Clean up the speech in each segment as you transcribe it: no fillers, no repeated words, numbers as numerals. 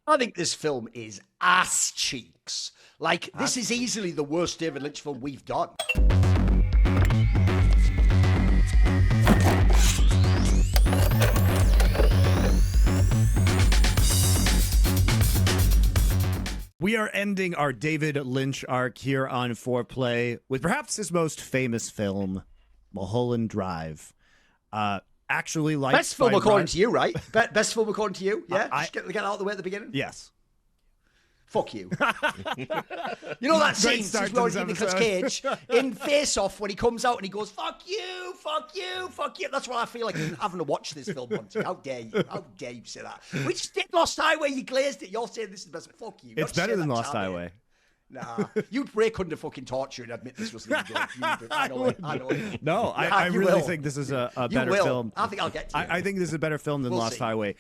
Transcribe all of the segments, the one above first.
I think this film is ass cheeks. Like, this is easily the worst David Lynch film we've done. We are ending our David Lynch arc here on Foreplay with perhaps his most famous film, Mulholland Drive. Actually, like best film according to you, right? Best film according to you, yeah. Just get out of the way at the beginning. Yes. Fuck you. You know that scene in Nicolas Cage in Face Off when he comes out and he goes, "Fuck you, fuck you, fuck you." That's what I feel like having to watch this film, Monty. How dare you? How dare you say that? We just did Lost Highway. You glazed it. You're saying this is the best. Fuck you. It's better than Lost Highway. Nah, you'd break under fucking torture and admit this wasn't good. I know it. No, I really think this is a better film. I think I'll get to you. I think this is a better film than Lost Highway.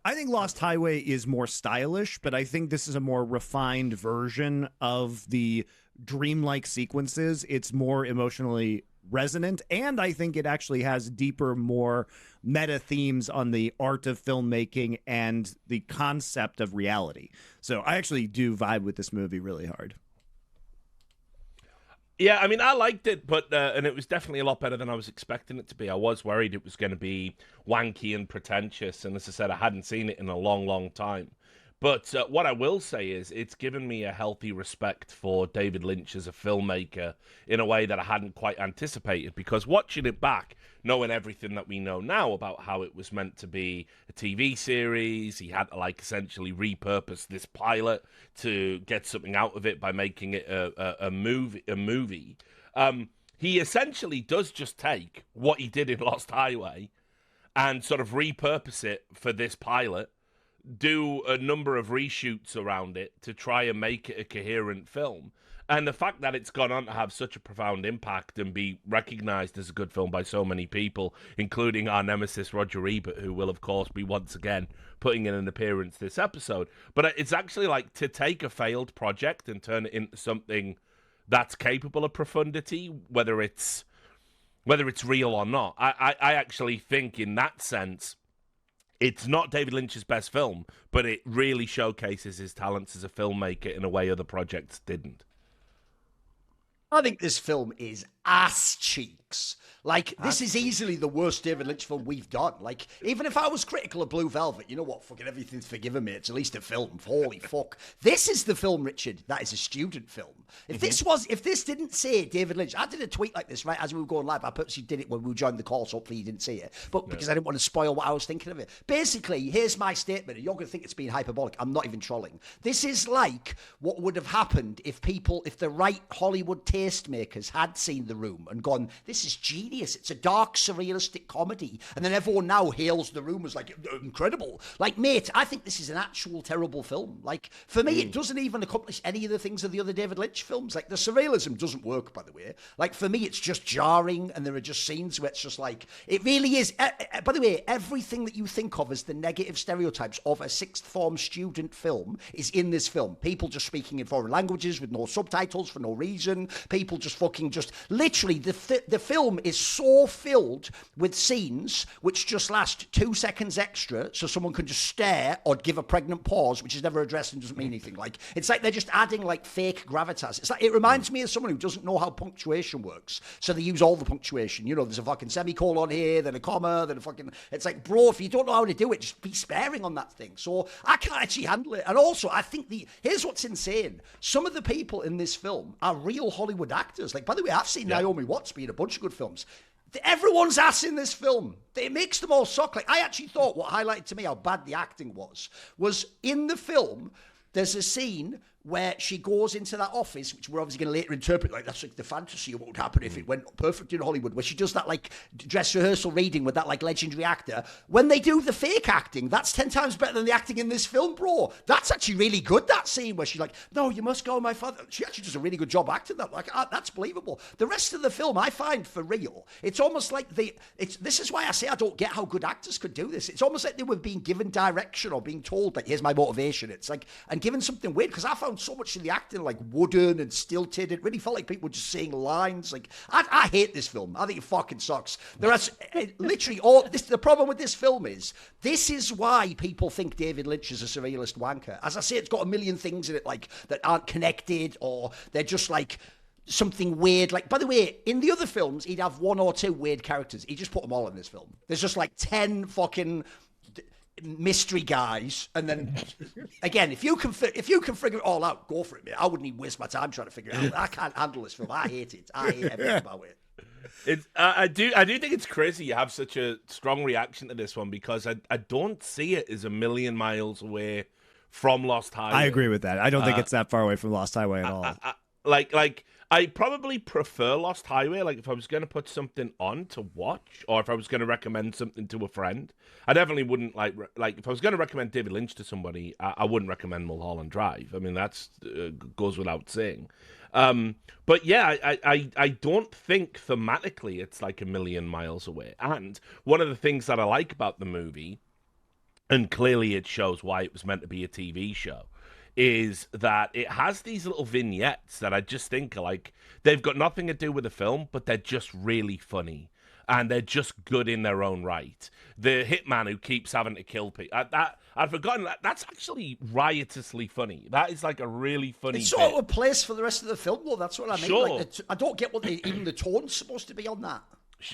I think Lost Highway is more stylish, but I think this is a more refined version of the dreamlike sequences. It's more emotionally resonant, and I think it actually has deeper, more meta themes on the art of filmmaking and the concept of reality. So I actually do vibe with this movie really hard. Yeah, I mean, I liked it, but and it was definitely a lot better than I was expecting it to be. I was worried it was going to be wanky and pretentious, and as I said, I hadn't seen it in a long, long time. But what I will say is it's given me a healthy respect for David Lynch as a filmmaker in a way that I hadn't quite anticipated, because watching it back, knowing everything that we know now about how it was meant to be a TV series, he had to like essentially repurpose this pilot to get something out of it by making it a movie. He essentially does just take what he did in Lost Highway and sort of repurpose it for this pilot, do a number of reshoots around it to try and make it a coherent film. And the fact that it's gone on to have such a profound impact and be recognized as a good film by so many people, including our nemesis Roger Ebert, who will of course be once again putting in an appearance this episode. But it's actually like to take a failed project and turn it into something that's capable of profundity, whether it's real or not. I actually think in that sense it's not David Lynch's best film, but it really showcases his talents as a filmmaker in a way other projects didn't. I think this film is ass cheeks. Like, this is easily the worst David Lynch film we've done. Like, even if I was critical of Blue Velvet, you know what? Fucking everything's forgiven me. It's at least a film. Holy fuck. This is the film, Richard, that is a student film. If this didn't say David Lynch, I did a tweet like this, right, as we were going live. I purposely did it when we joined the call, so hopefully you didn't see it. But because I didn't want to spoil what I was thinking of it. Basically, here's my statement, and you're going to think it's being hyperbolic. I'm not even trolling. This is like what would have happened if the right Hollywood tastemakers had seen The Room and gone, this is genius. It's a dark, surrealistic comedy. And then everyone now hails The Room as like, incredible. Like, mate, I think this is an actual terrible film. Like, for me, it doesn't even accomplish any of the things of the other David Lynch films. Like, the surrealism doesn't work, by the way. Like, for me, it's just jarring, and there are just scenes where it's just like, it really is. By the way, everything that you think of as the negative stereotypes of a sixth form student film is in this film. People just speaking in foreign languages with no subtitles for no reason. People just fucking literally, the film is so filled with scenes which just last 2 seconds extra so someone can just stare or give a pregnant pause, which is never addressed and doesn't mean anything. Like, it's like they're just adding like fake gravitas. It's like, it reminds me of someone who doesn't know how punctuation works, so they use all the punctuation. You know, there's a fucking semicolon here, then a comma, then a fucking, it's like, bro, if you don't know how to do it, just be sparing on that thing. So I can't actually handle it. And also, I think here's what's insane. Some of the people in this film are real Hollywood actors. Like, by the way, I've seen Naomi Watts be in a bunch of good films. Everyone's ass in this film. It makes them all suck. Like, I actually thought what highlighted to me how bad the acting was in the film, there's a scene where she goes into that office, which we're obviously going to later interpret like that's like the fantasy of what would happen if it went perfect in Hollywood, where she does that like dress rehearsal reading with that like legendary actor. When they do the fake acting, that's 10 times better than the acting in this film, bro. That's actually really good, that scene where she's like, no, you must go, my father. She actually does a really good job acting that. Like, that's believable. The rest of the film, I find, for real, it's almost like this is why I say I don't get how good actors could do this. It's almost like they were being given direction or being told, like, here's my motivation. It's like, and given something weird, because I found found so much of the acting like wooden and stilted. It really felt like people were just saying lines. Like, I hate this film. I think it fucking sucks. There are literally all this. The problem with this film is this is why people think David Lynch is a surrealist wanker. As I say, it's got a million things in it like that aren't connected, or they're just like something weird. Like, by the way, in the other films, he'd have one or two weird characters. He just put them all in this film. There's just like 10 fucking mystery guys, and then again, if you can figure it all out, go for it, mate. I wouldn't even waste my time trying to figure it out. I can't handle this film. I hate it. I hate everything about it. I do think it's crazy you have such a strong reaction to this one, because I don't see it as a million miles away from Lost Highway. I agree with that. I don't think it's that far away from Lost Highway at all. I probably prefer Lost Highway. Like, if I was going to put something on to watch, or if I was going to recommend something to a friend, I definitely wouldn't like if I was going to recommend David Lynch to somebody, I wouldn't recommend Mulholland Drive. I mean, that's goes without saying. But yeah, I don't think thematically it's like a million miles away. And one of the things that I like about the movie, and clearly it shows why it was meant to be a TV show, is that it has these little vignettes that I just think are like, they've got nothing to do with the film, but they're just really funny. And they're just good in their own right. The hitman who keeps having to kill people. I'd forgotten that's actually riotously funny. That is like a really funny It's sort of a place for the rest of the film, though. That's what I mean. Sure. Like I don't get what even the tone's supposed to be on that.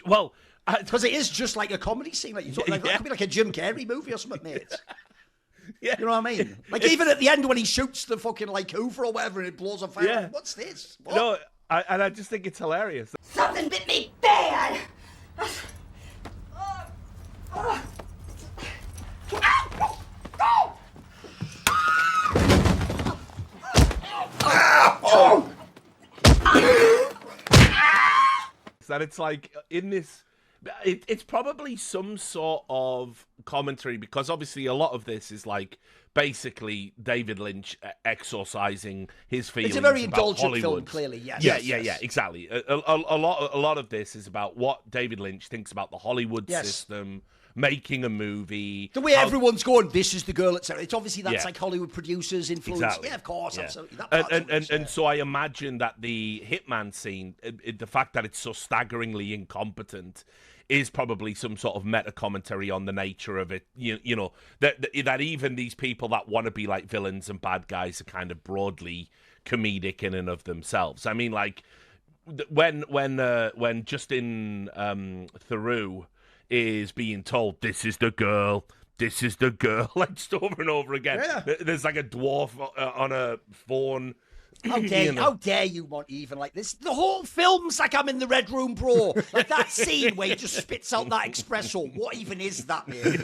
Well, because it is just like a comedy scene. Like, that could be like a Jim Carrey movie or something, mate. Yeah. You know what I mean? Like, even at the end when he shoots the fucking, like, Hoover or whatever and it blows on fire. Yeah. What's this? What? No, I just think it's hilarious. Something bit me bad. That it's like in this, it's probably some sort of commentary, because obviously a lot of this is like basically David Lynch exorcising his feelings. It's a very about indulgent Hollywood. film, clearly. Yes. Yeah, exactly. A lot of this is about what David Lynch thinks about the Hollywood system, making a movie. The way everyone's going, this is the girl, etc. It's obviously that's Yeah. like Hollywood producers influence. Exactly. Yeah, of course, Yeah. absolutely. That part's obvious, And so I imagine that the hitman scene, the fact that it's so staggeringly incompetent, is probably some sort of meta commentary on the nature of it. You know that even these people that want to be like villains and bad guys are kind of broadly comedic in and of themselves. I mean, like when Justin Theroux is being told, this is the girl, like just over and over again. Yeah. There's like a dwarf on a phone. How dare you want even like this? The whole film's like I'm in the Red Room, bro. Like that scene where he just spits out that espresso. What even is that, man?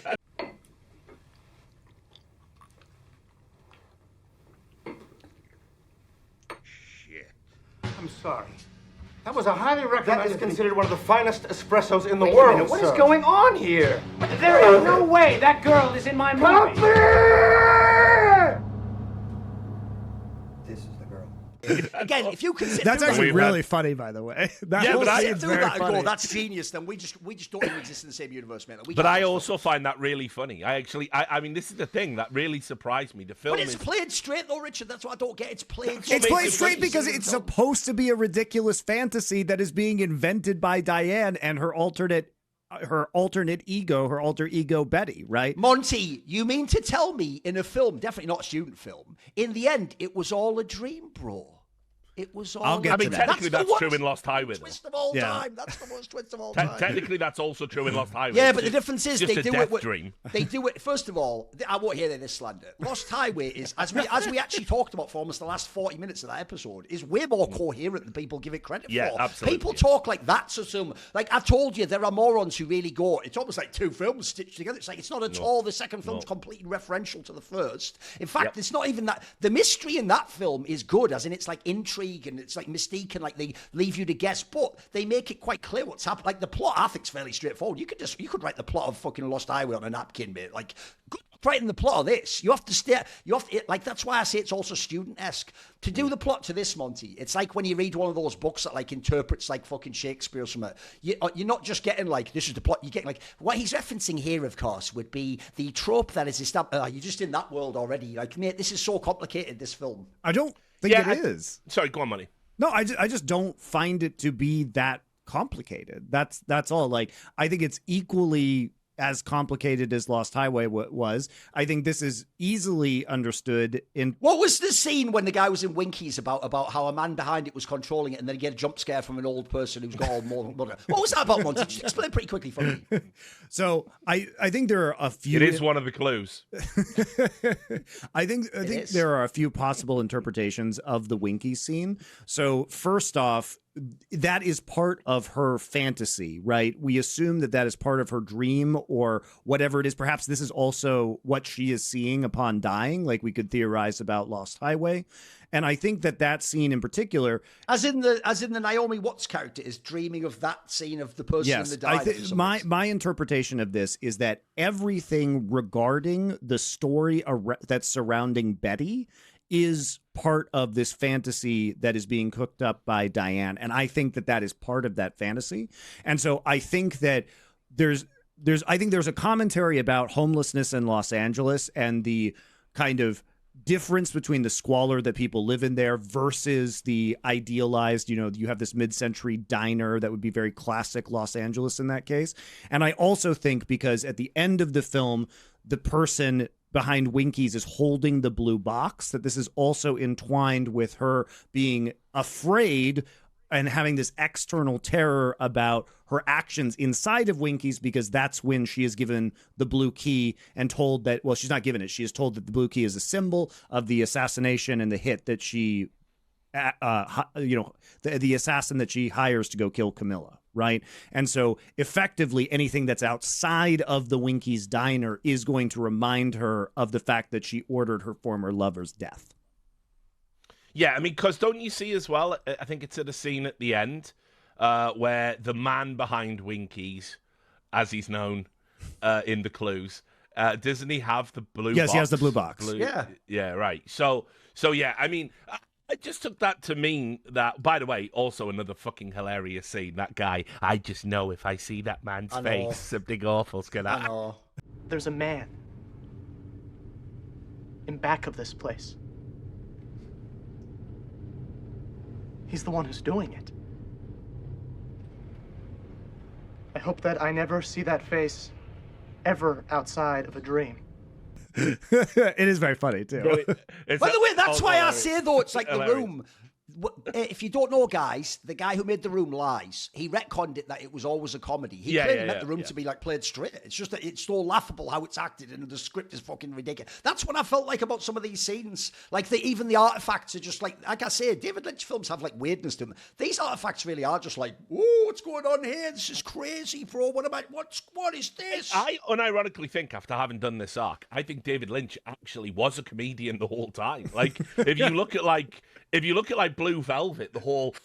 Shit. I'm sorry. That was a highly recommended. That is considered one of the finest espressos in the world. What is going on here? There is no way that girl is in my movie. This is the girl. Again, if you can sit That's through actually We've really had- funny, by the way. That Yeah, whole but I- scene's do very that and funny. go, that's genius, then we just don't even exist in the same universe, man. But I also find that really funny. I mean, this is the thing that really surprised me. The film But it's is played straight though, Richard. That's what I don't get. It's played It's makes played it straight funny. because it's supposed to be a ridiculous fantasy that is being invented by Diane and her alternate ego, her alter ego Betty, right? Monty, you mean to tell me in a film, definitely not a student film, in the end, it was all a dream, bro? It was all. I'll get I mean, to that. technically that's true in Lost Highway, though. Twist of all Yeah. time. That's the worst twist of all time. Technically, that's also true in Lost Highway. Yeah, It's but the just- difference is just they a do death it. With, dream. They do it. First of all, I won't hear this slander. Lost Highway is, as we actually talked about for almost the last 40 minutes of that episode, is way more coherent than people give it credit Yeah, for. absolutely. People talk like that's some. Like I told you, there are morons who really go. It's almost like two films stitched together. It's like it's not at all. The second film's completely referential to the first. In fact, it's not even that. The mystery in that film is good, as in it's like intrigue and it's like mystique and like they leave you to guess, but they make it quite clear what's happened. Like the plot, I think, is fairly straightforward. You could write the plot of fucking Lost Highway on a napkin, mate. Like, good writing the plot of this, you have to stay. Like that's why I say it's also student-esque to do the plot to this, Monty. It's like when you read one of those books that like interprets like fucking Shakespeare or something. You're not just getting like this is the plot. You're getting like what he's referencing here, of course, would be the trope that is established. You're just in that world already. Like, mate, this is so complicated. This film. I don't think it is. Sorry, go on, Money. No, I just don't find it to be that complicated. That's all. Like, I think it's equally as complicated as Lost Highway was. I think this is easily understood in... What was the scene when the guy was in Winkies about how a man behind it was controlling it and then he get a jump scare from an old person who's got all more... What was that about, Monty? Just explain pretty quickly for me. So I think there are a few... It is one of the clues. I think there are a few possible interpretations of the Winkies scene. So first off, that is part of her fantasy, right? We assume that is part of her dream or whatever it is. Perhaps this is also what she is seeing upon dying, like we could theorize about Lost Highway. And I think that scene in particular, as in the Naomi Watts character is dreaming of that scene of the person in the dive. My interpretation of this is that everything regarding the story that's surrounding Betty is part of this fantasy that is being cooked up by Diane. And I think that is part of that fantasy. And so I think that there's a commentary about homelessness in Los Angeles and the kind of difference between the squalor that people live in there versus the idealized, you have this mid-century diner that would be very classic Los Angeles in that case. And I also think because at the end of the film, the person behind Winkies is holding the blue box, that this is also entwined with her being afraid and having this external terror about her actions inside of Winkies, because that's when she is given the blue key and told that, well, she's not given it. She is told that the blue key is a symbol of the assassination and the hit that she, the assassin that she hires to go kill Camilla. Right. And so effectively anything that's outside of the Winkies diner is going to remind her of the fact that she ordered her former lover's death. Yeah, I mean, because don't you see as well, I think it's at a scene at the end where the man behind Winkies, as he's known in the clues, doesn't he have the blue box? Yes, he has the blue box. Yeah, right. So yeah, I mean... I just took that to mean that, by the way, also another fucking hilarious scene. That guy, I just know if I see that man's face, something awful's gonna happen. There's a man in back of this place. He's the one who's doing it. I hope that I never see that face ever outside of a dream. It is very funny too. By the way, that's why I say though it's like The Room. If you don't know, guys, the guy who made The Room lies. He retconned it that it was always a comedy. He claimed meant The Room to be like played straight. It's just that it's so laughable how it's acted, and the script is fucking ridiculous. That's what I felt like about some of these scenes. Like even the artifacts are just like I say, David Lynch films have like weirdness to them. These artifacts really are just like, whoa, what's going on here? This is crazy, bro. What is this? I unironically think, after having done this arc, I think David Lynch actually was a comedian the whole time. Like if you look at Blue Velvet, the whole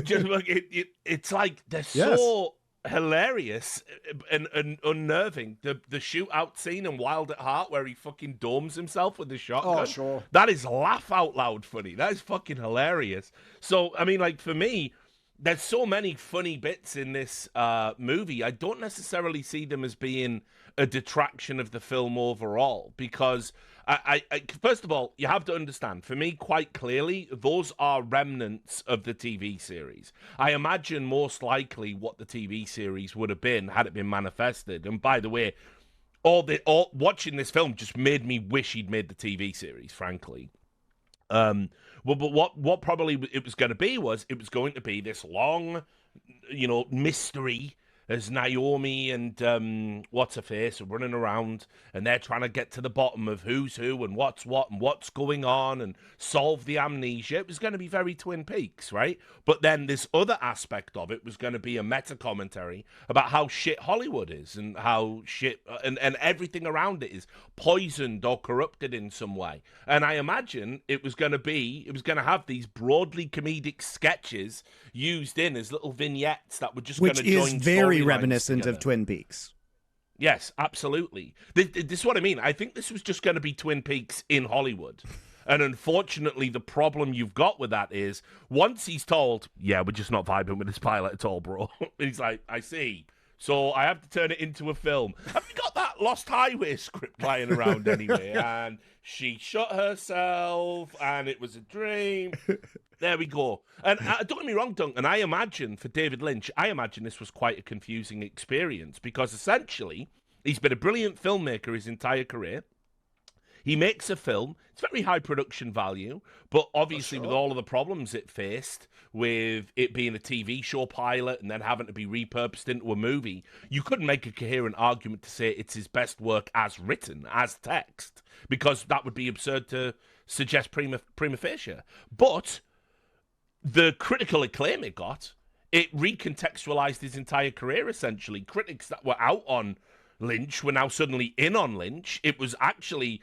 just look, it's like they're so hilarious and unnerving. The shootout scene in Wild at Heart where he fucking domes himself with the shotgun. Oh, sure. That is laugh out loud funny. That is fucking hilarious. So I mean, like for me, there's so many funny bits in this movie. I don't necessarily see them as being a detraction of the film overall, because I first of all, you have to understand, for me, quite clearly, those are remnants of the TV series. I imagine most likely what the TV series would have been had it been manifested. And by the way, all watching this film just made me wish he'd made the TV series, frankly. Well, but what probably it was going to be was it was going to be this long, mystery as Naomi and what's-her-face are running around and they're trying to get to the bottom of who's who and what's what and what's going on and solve the amnesia. It was going to be very Twin Peaks, right? But then this other aspect of it was going to be a meta-commentary about how shit Hollywood is and how shit and everything around it is poisoned or corrupted in some way. And I imagine it was going to have these broadly comedic sketches used in as little vignettes that were just going to join which is very storylines reminiscent together. of Twin Peaks. Yes, absolutely. This is what I mean. I think this was just going to be Twin Peaks in Hollywood. And unfortunately, the problem you've got with that is once he's told, yeah, we're just not vibing with this pilot at all, bro. He's like, I see. So I have to turn it into a film. Have you got that Lost Highway script lying around anyway? And she shot herself and it was a dream. There we go. And don't get me wrong, Duncan, I imagine for David Lynch, I imagine this was quite a confusing experience because essentially he's been a brilliant filmmaker his entire career. He makes a film. It's very high production value, but obviously with all of the problems it faced, with it being a TV show pilot and then having to be repurposed into a movie, you couldn't make a coherent argument to say it's his best work as written, as text, because that would be absurd to suggest prima facie. But the critical acclaim it got, it recontextualized his entire career, essentially. Critics that were out on Lynch were now suddenly in on Lynch. It was actually...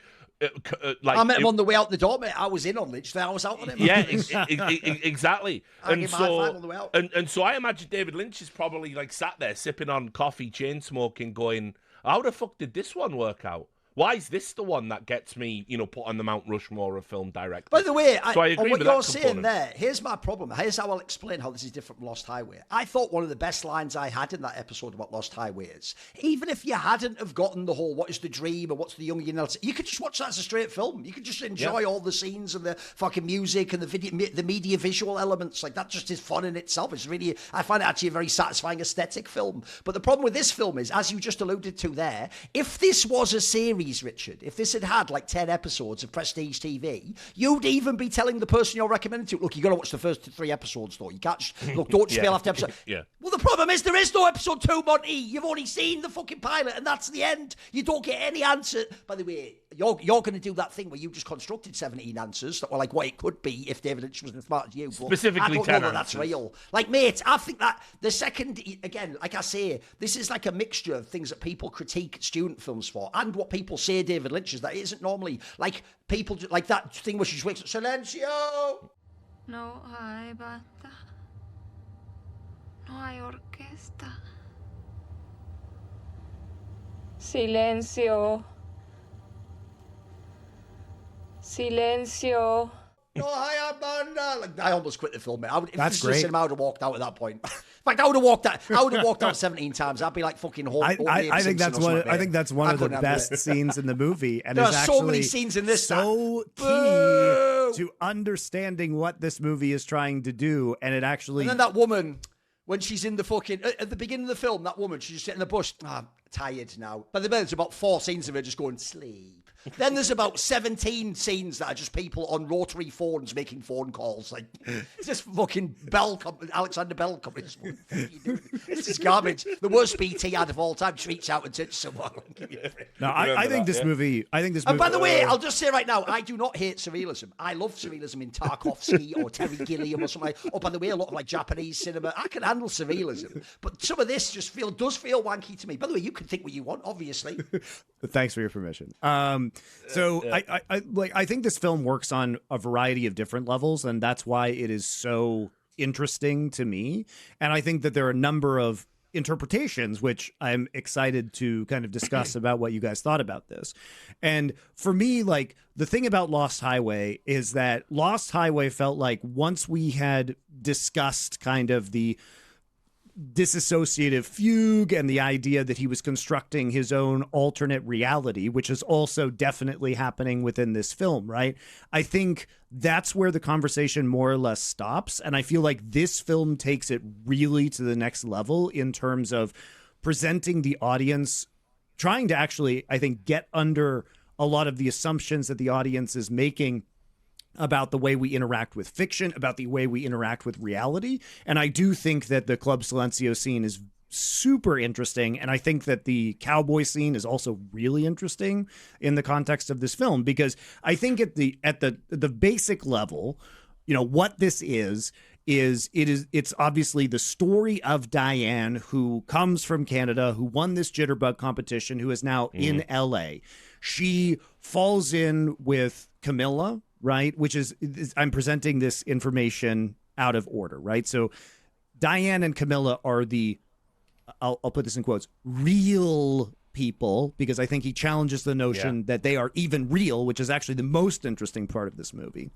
I met him on the way out the door, mate. I was in on Lynch, then I was out on him. Yeah, exactly. And so I imagine David Lynch is probably like sat there sipping on coffee, chain smoking, going, how the fuck did this one work out? Why is this the one that gets me, put on the Mount Rushmore of film directors? By the way, I agree on what with you're that saying component. there, here's my problem. Here's how I'll explain how this is different from Lost Highway. I thought one of the best lines I had in that episode about Lost Highway is, even if you hadn't have gotten the whole what is the dream or what's the Jungian, you could just watch that as a straight film. You could just enjoy all the scenes and the fucking music and the media visual elements. Like, that just is fun in itself. It's really, I find it actually a very satisfying aesthetic film. But the problem with this film is, as you just alluded to there, if this was a series, Richard, if this had like 10 episodes of prestige TV, you'd even be telling the person you're recommending to, look, you got to watch the first 3 episodes though. You can't just, look, don't just fail after episode. Yeah. Well, the problem is there is no episode 2, Monty. You've only seen the fucking pilot and that's the end. You don't get any answer. By the way, you're going to do that thing where you just constructed 17 answers that were like what it could be if David Lynch wasn't as smart as you. But specifically I don't 10 know that that's answers. real. Like, mate, I think that the second, again, like I say, this is like a mixture of things that people critique student films for and what people say David Lynch is, that it isn't normally. Like, people, like that thing where she just wakes up, Silencio! No hay banda. No hay orquesta. Silencio. Silencio. No, I am banda. Like, I almost quit the film, mate. If That's this was great. cinema, I would have walked out at that point. In fact, I would have walked out 17 times. I'd be like fucking home. I think that's one. I think that's one of the best scenes in the movie, and there is are actually so many scenes in this so Boo! key to understanding what this movie is trying to do, and it actually. And then that woman, when she's in the fucking at the beginning of the film, that woman, she's just sitting in the bush. I'm tired now. But there's about 4 scenes of her just going sleep. Then there's about 17 scenes that are just people on rotary phones making phone calls. Like, it's just fucking Alexander Bell coming. What are you doing? It's just garbage. The worst BT ad of all time. Just reach out and touch someone. No, I think this movie. I think this movie. And by the way, I'll just say right now, I do not hate surrealism. I love surrealism in Tarkovsky or Terry Gilliam or something. Oh, by the way, a lot of like Japanese cinema. I can handle surrealism, but some of this just does feel wanky to me. By the way, you can think what you want, obviously. Thanks for your permission. I think this film works on a variety of different levels, and that's why it is so interesting to me. And I think that there are a number of interpretations, which I'm excited to kind of discuss about what you guys thought about this. And for me, like, the thing about Lost Highway is that Lost Highway felt like once we had discussed kind of the disassociative fugue and the idea that he was constructing his own alternate reality, which is also definitely happening within this film, right? I think that's where the conversation more or less stops. And I feel like this film takes it really to the next level in terms of presenting the audience, trying to actually, I think, get under a lot of the assumptions that the audience is making about the way we interact with fiction, about the way we interact with reality. And I do think that the Club Silencio scene is super interesting. And I think that the Cowboy scene is also really interesting in the context of this film, because I think at the basic level, what this it's obviously the story of Diane, who comes from Canada, who won this jitterbug competition, who is now in LA. She falls in with Camilla, right? Which is, I'm presenting this information out of order, right? So Diane and Camilla are the, I'll put this in quotes, real people, because I think he challenges the notion that they are even real, which is actually the most interesting part of this movie.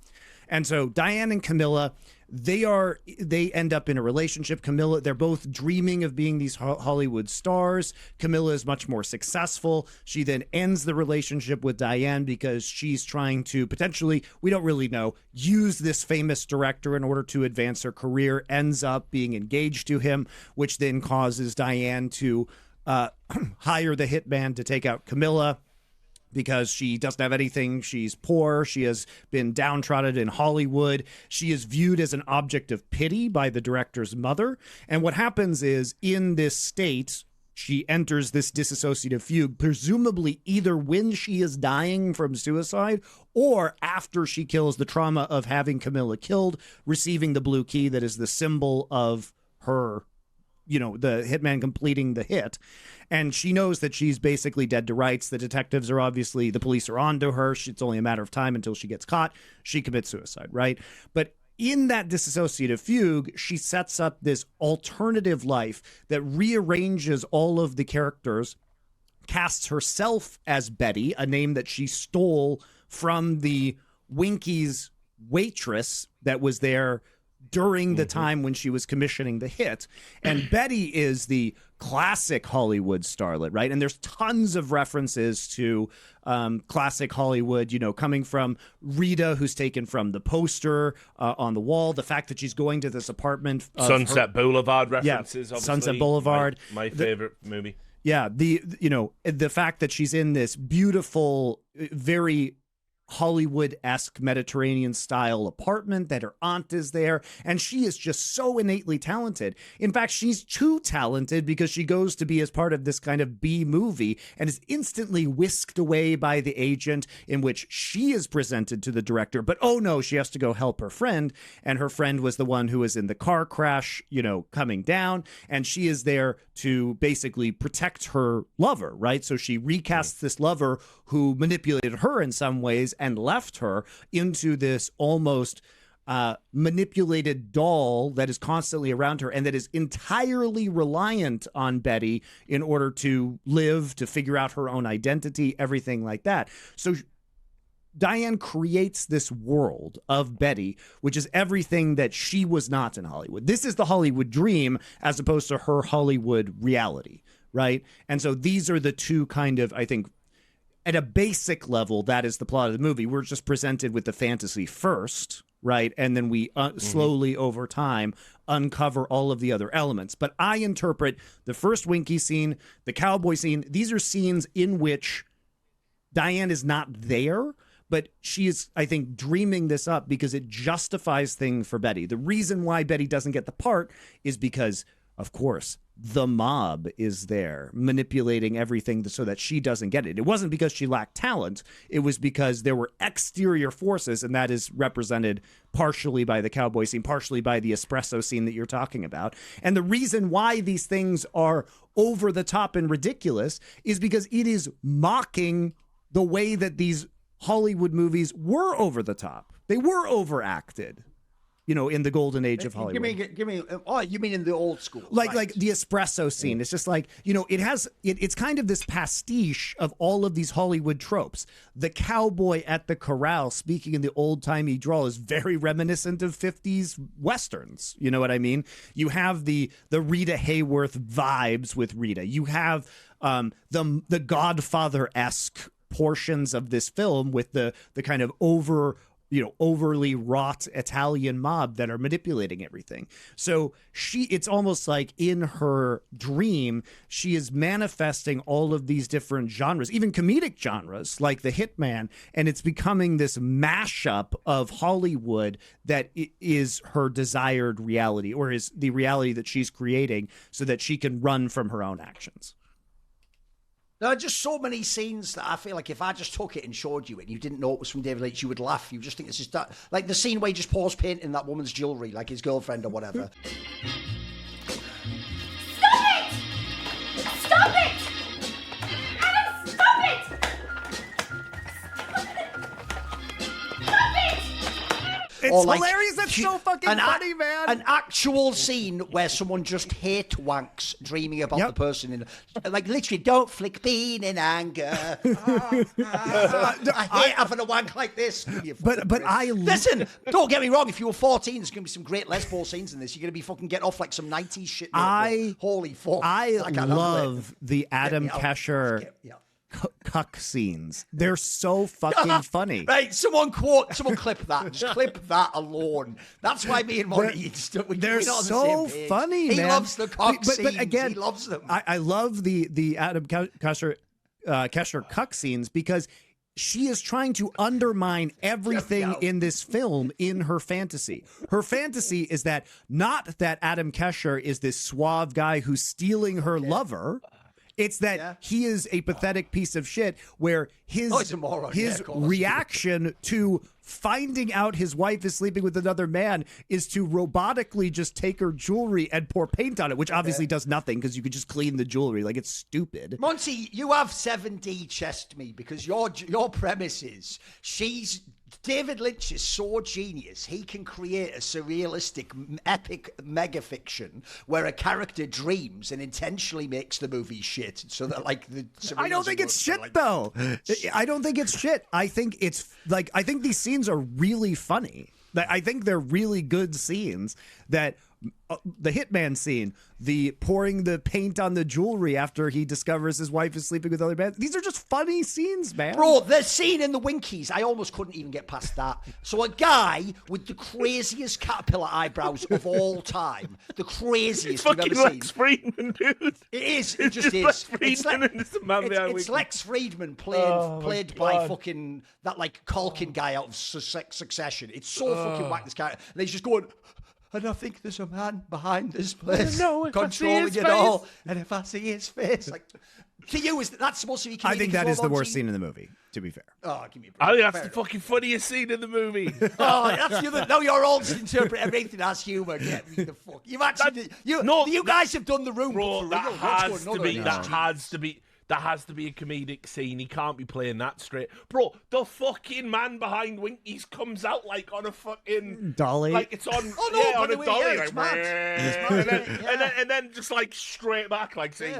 And so Diane and Camilla, they end up in a relationship. Camilla, they're both dreaming of being these Hollywood stars. Camilla is much more successful. She then ends the relationship with Diane because she's trying to potentially, we don't really know, use this famous director in order to advance her career, ends up being engaged to him, which then causes Diane to hire the hitman to take out Camilla, because she doesn't have anything. She's poor. She has been downtrodden in Hollywood. She is viewed as an object of pity by the director's mother. And what happens is, in this state, she enters this dissociative fugue, presumably either when she is dying from suicide or after she kills, the trauma of having Camilla killed, receiving the blue key that is the symbol of her, the hitman completing the hit. And she knows that she's basically dead to rights. The detectives are obviously, the police are onto her. It's only a matter of time until she gets caught. She commits suicide, right? But in that dissociative fugue, she sets up this alternative life that rearranges all of the characters, casts herself as Betty, a name that she stole from the Winkies waitress that was there during the time when she was commissioning the hit. And Betty is the classic Hollywood starlet, right? And there's tons of references to classic Hollywood, coming from Rita, who's taken from the poster on the wall, the fact that she's going to this apartment. Sunset Boulevard references, obviously. Sunset Boulevard. My favorite movie. Yeah, the fact that she's in this beautiful, very Hollywood-esque Mediterranean-style apartment, that her aunt is there, and she is just so innately talented. In fact, she's too talented because she goes to be as part of this kind of B movie and is instantly whisked away by the agent, in which she is presented to the director, but oh no, she has to go help her friend, and her friend was the one who was in the car crash, coming down, and she is there to basically protect her lover, right? So she recasts this lover who manipulated her in some ways and left her into this almost manipulated doll that is constantly around her and that is entirely reliant on Betty in order to live, to figure out her own identity, everything like that. So Diane creates this world of Betty, which is everything that she was not in Hollywood. This is the Hollywood dream as opposed to her Hollywood reality, right? And so these are the two kind of, I think, at a basic level, that is the plot of the movie. We're just presented with the fantasy first, right? And then we slowly over time uncover all of the other elements. But I interpret the first Winky scene, the cowboy scene, these are scenes in which Diane is not there, but she is, I think, dreaming this up because it justifies things for Betty. The reason why Betty doesn't get the part is because, of course, the mob is there manipulating everything so that she doesn't get it. It wasn't because she lacked talent. It was because there were exterior forces, and that is represented partially by the cowboy scene, partially by the espresso scene that you're talking about. And the reason why these things are over the top and ridiculous is because it is mocking the way that these Hollywood movies were over the top. They were overacted. In the golden age of Hollywood. Give me. Oh, you mean in the old school? Like the espresso scene. It's just like, it's kind of this pastiche of all of these Hollywood tropes. The cowboy at the corral speaking in the old-timey drawl is very reminiscent of 50s Westerns. You know what I mean? You have the Rita Hayworth vibes with Rita. You have the Godfather-esque portions of this film with the kind of overly wrought Italian mob that are manipulating everything. So it's almost like in her dream, she is manifesting all of these different genres, even comedic genres like The Hitman, and it's becoming this mashup of Hollywood that is her desired reality, or is the reality that she's creating so that she can run from her own actions. There are just so many scenes that I feel like if I just took it and showed you it and you didn't know it was from David Lynch, you would laugh. You just think it's just that, like the scene where he just paused painting that woman's jewelry, like his girlfriend or whatever. Stop it! Stop it! Adam, stop it! Stop it! It's hilarious. That's so fucking funny, man. An actual scene where someone just hate wanks, dreaming about the person in, like literally, don't flick bean in anger. I hate having a wank like this. But listen. Don't get me wrong. If you were 14, there's gonna be some great lesbo scenes in this. You're gonna be fucking get off like some 90s shit. Holy fuck! I love the Adam Kesher cuck scenes. They're so fucking funny. Right, someone clip that. Just clip that alone. That's why me and Monty, they're so funny, man. He loves the cuck scenes. But again, he loves them. I love the Adam Kesher cuck scenes because she is trying to undermine everything in this film in her fantasy. Her fantasy is that not that Adam Kesher is this suave guy who's stealing her lover. It's that he is a pathetic piece of shit where his reaction to finding out his wife is sleeping with another man is to robotically just take her jewelry and pour paint on it, which obviously does nothing because you could just clean the jewelry. Like, it's stupid. Monty, you have 7D chest me because your premise is David Lynch is so genius, he can create a surrealistic, epic mega fiction where a character dreams and intentionally makes the movie shit. So that, like, I don't think it's shit, though. I don't think it's shit. I think it's, like, I think these scenes are really funny. I think they're really good scenes that... the hitman scene, the pouring the paint on the jewelry after he discovers his wife is sleeping with other men. These are just funny scenes, man. Bro, the scene in the Winkies, I almost couldn't even get past that. So a guy with the craziest caterpillar eyebrows of all time, the craziest you've ever seen. Lex Friedman, dude. It is. It just is. Lex Friedman it's Lex Friedman played by fucking that like Culkin guy out of Succession. It's so fucking whack, this character. And he's just going... And I think there's a man behind this place controlling it all. And if I see his face, like, to you, that's supposed to be. I think that is the worst scene in the movie. To be fair. Oh, give me a break. I think that's the fucking funniest scene in the movie. That's the other. No, you're all just interpret everything as humor. Get me the fuck. You've actually. You guys have done the room, bro. That has to be. That has to be a comedic scene. He can't be playing that straight. Bro, the fucking man behind Winkies comes out like on a fucking... dolly? Like it's on, on a dolly. Like, and then just like straight back, like, see,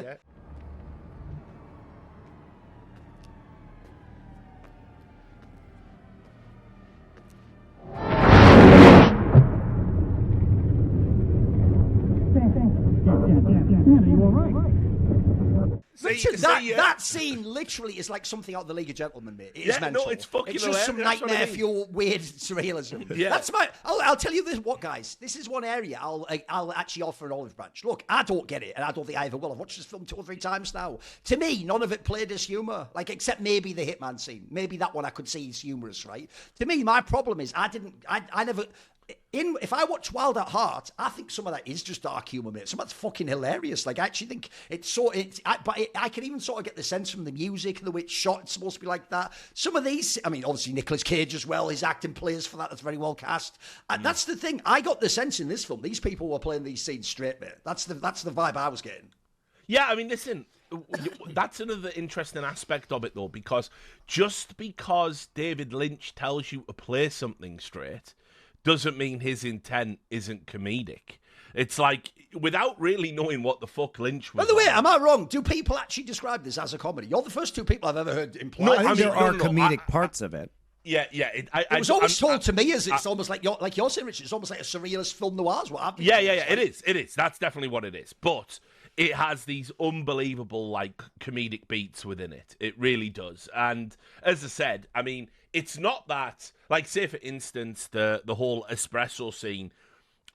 Richard, that scene literally is like something out of the League of Gentlemen, mate. It is mental. No, it's fucking It's just some hilarious. nightmare fuel weird surrealism. Yeah. That's my. I'll tell you this, guys. This is one area I'll actually offer an olive branch. Look, I don't get it, and I don't think I ever will. I've watched this film 2 or 3 times now. To me, none of it played as humor, like except maybe the hitman scene. Maybe that one I could see is humorous, right? To me, my problem is I never. If I watch Wild at Heart, I think some of that is just dark humor, mate. Some of that's fucking hilarious. Like, I actually think I can even sort of get the sense from the music and the way it's shot. It's supposed to be like that. Some of these, I mean, obviously Nicolas Cage as well. His acting plays for that. That's very well cast. And that's the thing. I got the sense in this film, these people were playing these scenes straight, mate. That's the vibe I was getting. Yeah, I mean, listen, that's another interesting aspect of it, though, because just because David Lynch tells you to play something straight doesn't mean his intent isn't comedic. It's like, without really knowing what the fuck Lynch was. By the way, am I wrong? Do people actually describe this as a comedy? You're the first 2 people I've ever heard imply. No, I think there are comedic parts of it. Yeah. It was always told to me as it's almost like you're saying, Richard. It's almost like a surrealist film noir. Yeah. It is. That's definitely what it is. But it has these unbelievable like comedic beats within it. It really does. And as I said, I mean, it's not that, like, say for instance, the whole espresso scene.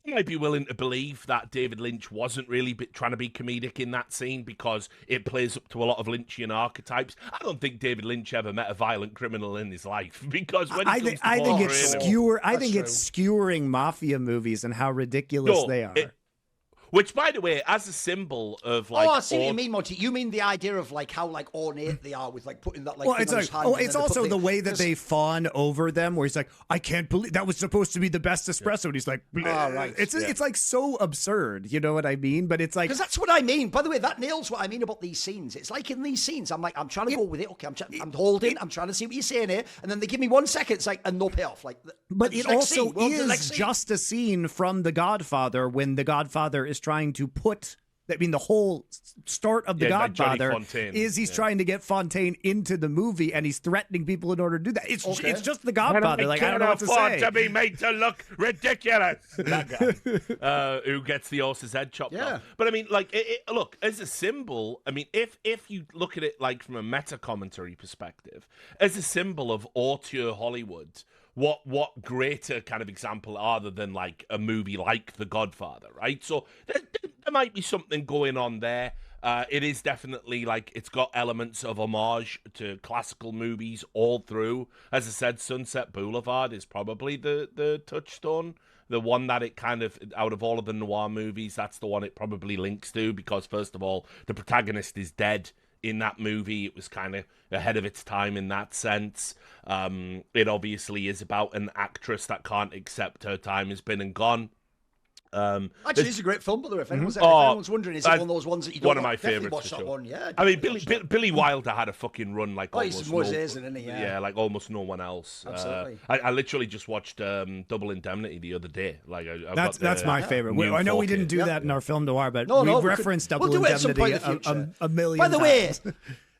I might be willing to believe that David Lynch wasn't really trying to be comedic in that scene because it plays up to a lot of Lynchian archetypes. I don't think David Lynch ever met a violent criminal in his life because when I think it's skewering mafia movies and how ridiculous they are. Which, by the way, as a symbol of like, oh, I see what you mean, Monty. You mean the idea of like how like ornate they are with like putting that like. Well, thing it's on like, his hand oh, and it's then they also put the way that they fawn over them, where he's like, I can't believe that was supposed to be the best espresso, and he's like, right. It's like so absurd, you know what I mean? But it's like because that's what I mean. By the way, that nails what I mean about these scenes. It's like in these scenes, I'm trying to go with it. Okay, I'm holding. I'm trying to see what you're saying here, and then they give me 1 second. It's like and no payoff. Like, but it also is just a scene from The Godfather when The Godfather is trying to put. I mean, the whole start of The Godfather is he's trying to get Fontaine into the movie, and he's threatening people in order to do that. It's just The Godfather. Like, I don't know what to say. To be made to look ridiculous. That guy who gets the horse's head chopped off. But I mean, like, look, as a symbol, I mean, if you look at it like from a meta commentary perspective, as a symbol of auteur Hollywood. What greater kind of example other than like a movie like The Godfather, right? So there might be something going on there. It is definitely like it's got elements of homage to classical movies all through. As I said, Sunset Boulevard is probably the touchstone. The one that it kind of, out of all of the noir movies, that's the one it probably links to because, first of all, the protagonist is dead. In that movie, it was kind of ahead of its time in that sense. It obviously is about an actress that can't accept her time has been and gone. Actually, it's a great film, by the way. If anyone's wondering, is it one of those ones that you don't one of my favorites? Watch that one, yeah. I mean, Billy Wilder had a fucking run like almost isn't he? Yeah, like almost no one else. Absolutely. I literally just watched Double Indemnity the other day. Like that's my favorite. I know we didn't do that in our film noir, but we've referenced Double Indemnity a million times. By the way.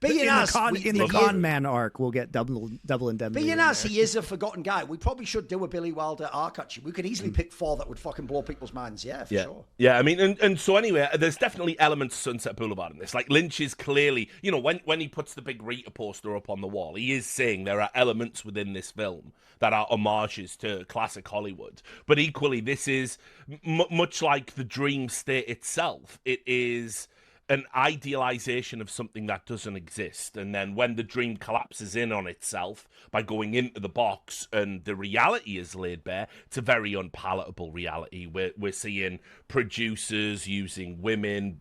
In the con man arc, we'll get double indemnity. Being as he is a forgotten guy, we probably should do a Billy Wilder arc. Actually, we could easily pick 4 that would fucking blow people's minds. Yeah, for sure. Yeah, I mean, and so anyway, there's definitely elements of Sunset Boulevard in this. Like Lynch is clearly, you know, when he puts the big Rita poster up on the wall, he is saying there are elements within this film that are homages to classic Hollywood. But equally, this is much like the dream state itself. It is an idealization of something that doesn't exist. And then when the dream collapses in on itself by going into the box and the reality is laid bare, it's a very unpalatable reality. We're seeing producers using women,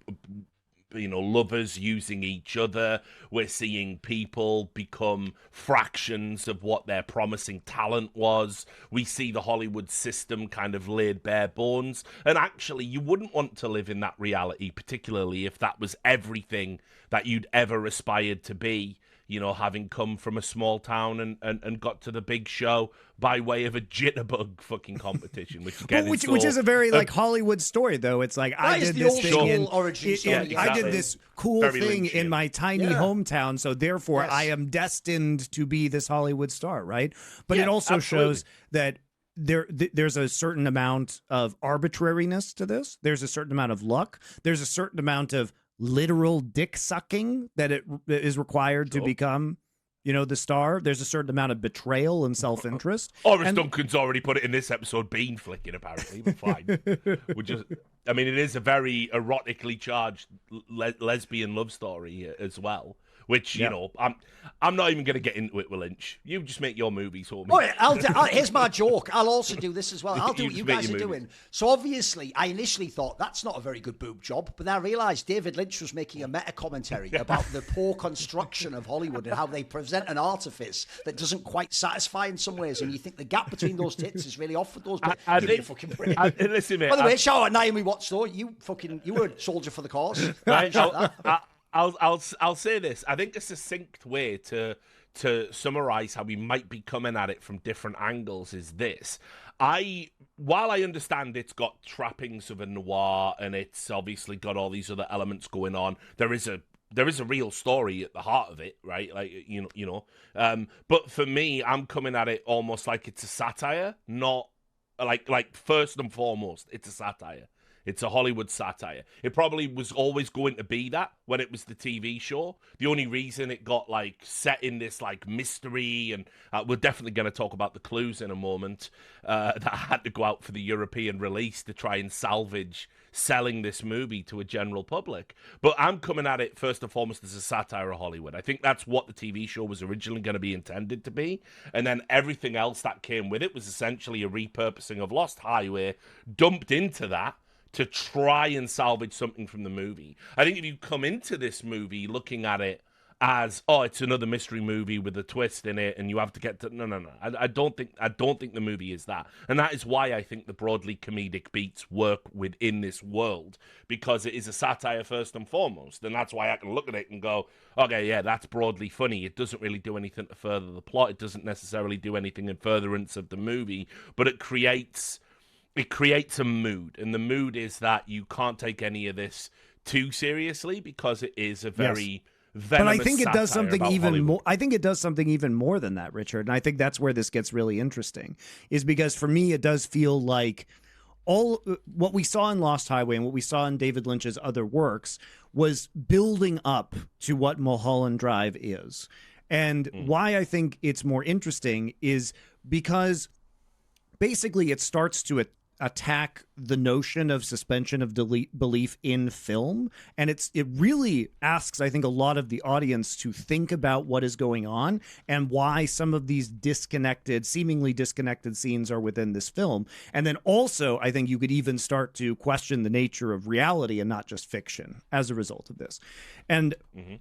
you know, lovers using each other. We're seeing people become fractions of what their promising talent was. We see the Hollywood system kind of laid bare bones. And actually, you wouldn't want to live in that reality, particularly if that was everything that you'd ever aspired to be. You know, having come from a small town and got to the big show by way of a jitterbug fucking competition, which again, which is a very like Hollywood story, though. It's like I did this thing I did this cool very thing Lynchian. in my tiny hometown, so therefore I am destined to be this Hollywood star, right? But it also shows that there's a certain amount of arbitrariness to this. There's a certain amount of luck. There's a certain amount of literal dick sucking that it is required to become, you know, the star. There's a certain amount of betrayal and self-interest. Duncan's already put it in this episode, bean flicking, apparently, but fine. I mean, it is a very erotically charged lesbian love story as well. Which, you know, I'm not even going to get into it with Lynch. You just make your movies for me. Oh, yeah, here's my joke. I'll also do this as well. I'll do what you guys are doing. So obviously, I initially thought that's not a very good boob job, but then I realised David Lynch was making a meta-commentary about the poor construction of Hollywood and how they present an artifice that doesn't quite satisfy in some ways, and you think the gap between those tits is really off with those bits. Give me a fucking break. Listen, mate. By the way, shout out Naomi Watts, though. You were a soldier for the cause. Right? I'll say this. I think a succinct way to summarize how we might be coming at it from different angles is this. While I understand it's got trappings of a noir and it's obviously got all these other elements going on, there is a real story at the heart of it, right? Like you know. But for me, I'm coming at it almost like it's a satire, not like first and foremost, it's a satire. It's a Hollywood satire. It probably was always going to be that when it was the TV show. The only reason it got like set in this like mystery, and we're definitely going to talk about the clues in a moment, that had to go out for the European release to try and salvage selling this movie to a general public. But I'm coming at it first and foremost as a satire of Hollywood. I think that's what the TV show was originally going to be intended to be. And then everything else that came with it was essentially a repurposing of Lost Highway dumped into that to try and salvage something from the movie. I think if you come into this movie looking at it as, oh, it's another mystery movie with a twist in it, and you have to get to no. I don't think the movie is that, and that is why I think the broadly comedic beats work within this world, because it is a satire first and foremost, and that's why I can look at it and go, okay, yeah, that's broadly funny. It doesn't really do anything to further the plot. It doesn't necessarily do anything in furtherance of the movie, but it creates a mood, and the mood is that you can't take any of this too seriously because it is a very but I think it does something even Hollywood. more. I think it does something even more than that, Richard. And I think that's where this gets really interesting, is because for me, it does feel like all what we saw in Lost Highway and what we saw in David Lynch's other works was building up to what Mulholland Drive is. And why I think it's more interesting is because basically it starts to attack the notion of suspension of belief in film, and it really asks, I think, a lot of the audience to think about what is going on and why some of these seemingly disconnected scenes are within this film. And then also, I think you could even start to question the nature of reality and not just fiction as a result of this. And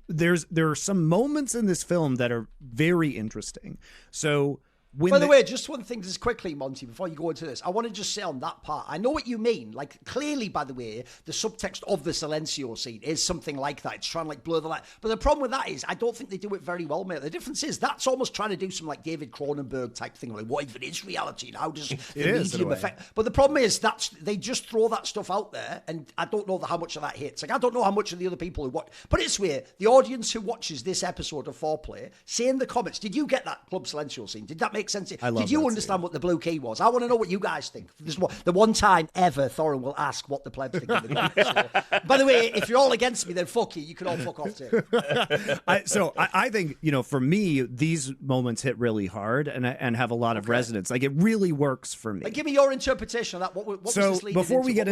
there are some moments in this film that are very interesting. So by the way, just one thing, just quickly, Monty, before you go into this, I want to just say on that part, I know what you mean. Like, clearly, by the way, the subtext of the Silencio scene is something like that. It's trying to, like, blur the light. But the problem with that is, I don't think they do it very well, mate. The difference is, that's almost trying to do some, like, David Cronenberg type thing. Like, what even is reality? And how does the medium affect? But the problem is, they just throw that stuff out there, and I don't know how much of that hits. Like, I don't know how much of the other people who watch. But it's weird. The audience who watches this episode of Foreplay, say in the comments, did you get that Club Silencio scene? Did that make sense? Did you understand what the Blue Key was? I want to know what you guys think. This is the one time ever Thorin will ask what the plebs think of the comments. So, by the way, if you're all against me, then fuck you. You can all fuck off too. I think, for me, these moments hit really hard and have a lot of resonance. Like, it really works for me. Like, give me your interpretation of that. What was this leading before we into? Get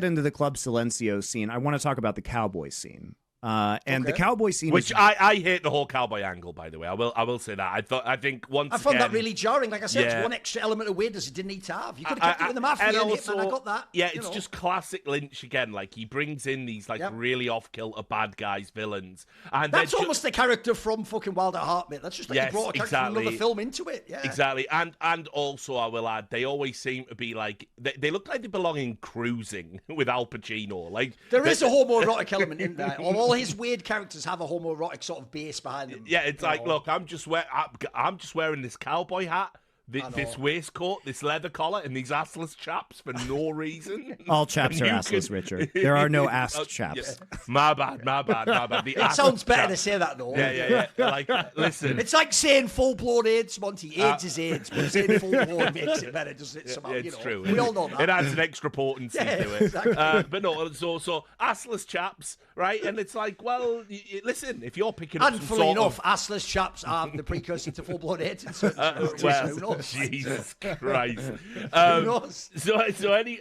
into the Club Silencio scene, I want to talk about the Cowboy scene. The Cowboy scene, which I hate the whole cowboy angle, by the way. I will say that. I found that really jarring. Like I said, it's one extra element of weirdness it didn't need to have. You could have kept it in the mafia, and also, I got that. Yeah, it's just classic Lynch again. Like, he brings in these really off-kilter bad guys, villains, and that's almost the character from fucking Wild at Heart, mate. That's just like he brought a character from another film into it. Yeah, exactly. And also, I will add, they always seem to be like they look like they belong in Cruising with Al Pacino. Like, there is a homoerotic element in there. All his weird characters have a homoerotic sort of base behind them. Yeah, it's like, look, I'm just wearing this cowboy hat, this waistcoat, this leather collar, and these assless chaps for no reason. All chaps are assless, Richard. There are no ass chaps. Yeah. My bad. It sounds better to say that, though. Yeah. Like, listen. It's like saying full-blown AIDS, Monty. AIDS is AIDS, but saying full-blown makes it better, doesn't it? Somehow, it's true. We all know that. It adds an extra potency to it. Exactly. But no, so assless chaps, right? And it's like, well, listen, if you're picking up and some fully enough, assless chaps are the precursor to full-blown AIDS in certain who knows? Jesus Christ. Who knows? So anyway,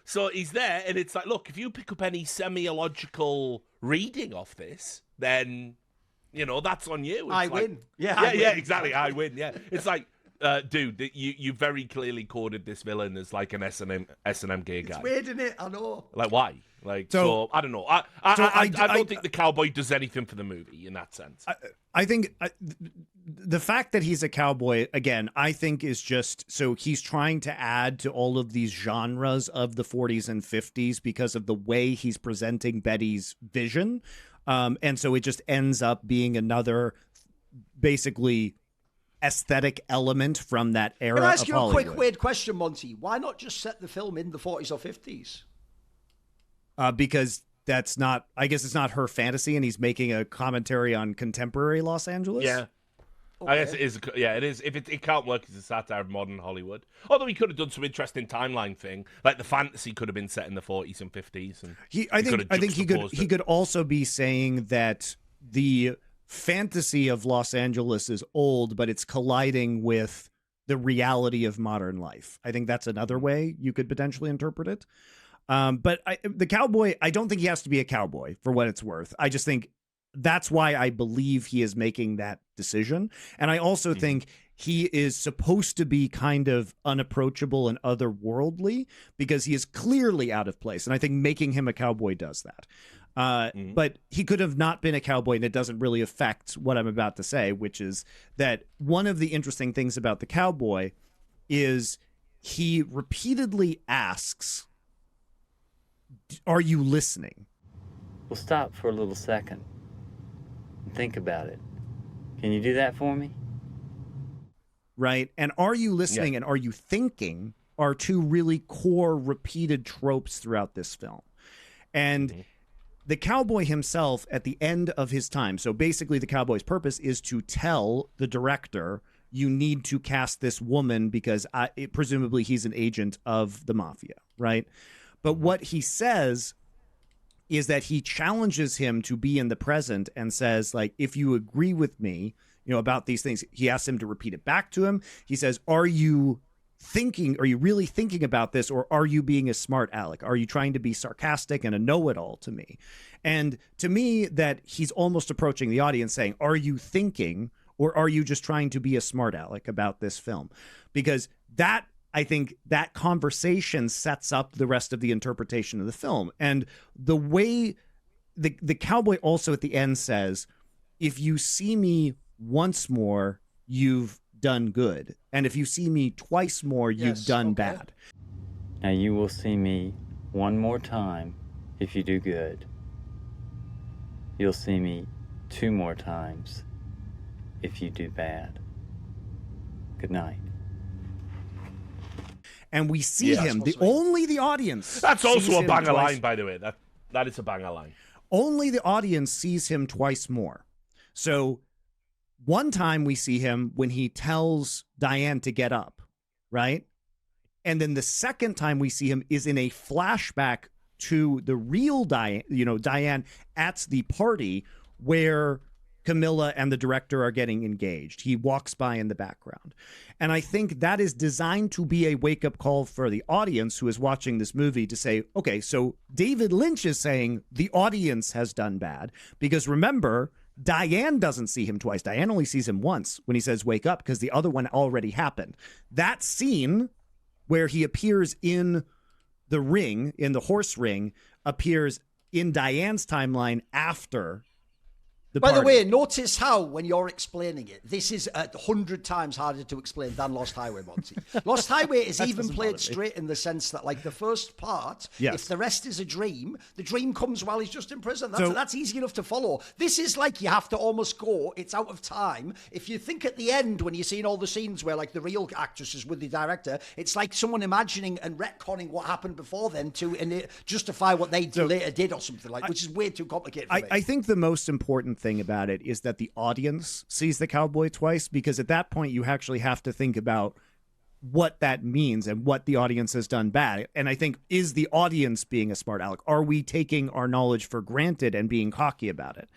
so he's there, and it's like, look, if you pick up any semiological reading of this, then, that's on you. It's I like, win. Yeah, exactly. I win. Yeah. It's like, dude, you very clearly coded this villain as like an S&M gay guy. It's weird, isn't it? I know. Like, why? Like, so I don't know. I don't think the cowboy does anything for the movie in that sense. I think the fact that he's a cowboy, again, I think is just, so he's trying to add to all of these genres of the 40s and 50s because of the way he's presenting Betty's vision. And so it just ends up being another, basically, aesthetic element from that era. Can I ask of you Hollywood. a quick weird question, Monty? Why not just set the film in the 40s or 50s? Because that's not, I guess it's not her fantasy, and he's making a commentary on contemporary Los Angeles. Yeah. Okay. I guess it is. Yeah, it is. If it can't work as a satire of modern Hollywood. Although he could have done some interesting timeline thing, like the fantasy could have been set in the 40s and 50s. And I think he could also be saying that the fantasy of Los Angeles is old, but it's colliding with the reality of modern life. I think that's another way you could potentially interpret it. But the cowboy, I don't think he has to be a cowboy for what it's worth. I just think that's why I believe he is making that decision. And I also think he is supposed to be kind of unapproachable and otherworldly because he is clearly out of place. And I think making him a cowboy does that. But he could have not been a cowboy, and it doesn't really affect what I'm about to say, which is that one of the interesting things about the cowboy is he repeatedly asks, "Are you listening?" We'll stop for a little second and think about it. Can you do that for me? Right? And "are you listening" and "are you thinking" are two really core repeated tropes throughout this film. And the cowboy himself at the end of his time, so basically the cowboy's purpose is to tell the director, you need to cast this woman because presumably he's an agent of the mafia, right? But what he says is that he challenges him to be in the present and says, like, if you agree with me, about these things, he asks him to repeat it back to him. He says, are you really thinking about this, or are you being a smart aleck? Are you trying to be sarcastic and a know-it-all to me? And to me, that he's almost approaching the audience saying, are you thinking, or are you just trying to be a smart aleck about this film? Because I think that conversation sets up the rest of the interpretation of the film. And the way the cowboy also at the end says, if you see me once more, you've done good. And if you see me twice more, you've done bad. Now you will see me one more time if you do good. You'll see me 2 more times if you do bad. Good night. And we see him, only the audience. That's also a banger line, by the way. That is a banger line. Only the audience sees him twice more. So one time we see him when he tells Diane to get up, right? And then the second time we see him is in a flashback to the real Diane, Diane at the party where Camilla and the director are getting engaged. He walks by in the background. And I think that is designed to be a wake-up call for the audience who is watching this movie to say, okay, so David Lynch is saying the audience has done bad. Because remember, Diane doesn't see him twice. Diane only sees him once when he says wake up, because the other one already happened. That scene where he appears in the ring, in the horse ring, appears in Diane's timeline after By the way, notice how, when you're explaining it, this is 100 times harder to explain than Lost Highway, Monty. Lost Highway is even played straight in the sense that, like, the first part, if the rest is a dream, the dream comes while he's just in prison. That's easy enough to follow. This is like you have to almost go, it's out of time. If you think at the end, when you're seeing all the scenes where, like, the real actress is with the director, it's like someone imagining and retconning what happened before then to justify what they later did or something, like, which is way too complicated for me. I think the most important thing about it is that the audience sees the cowboy twice, because at that point you actually have to think about what that means and what the audience has done bad. And I think, is the audience being a smart aleck? Are we taking our knowledge for granted and being cocky about it?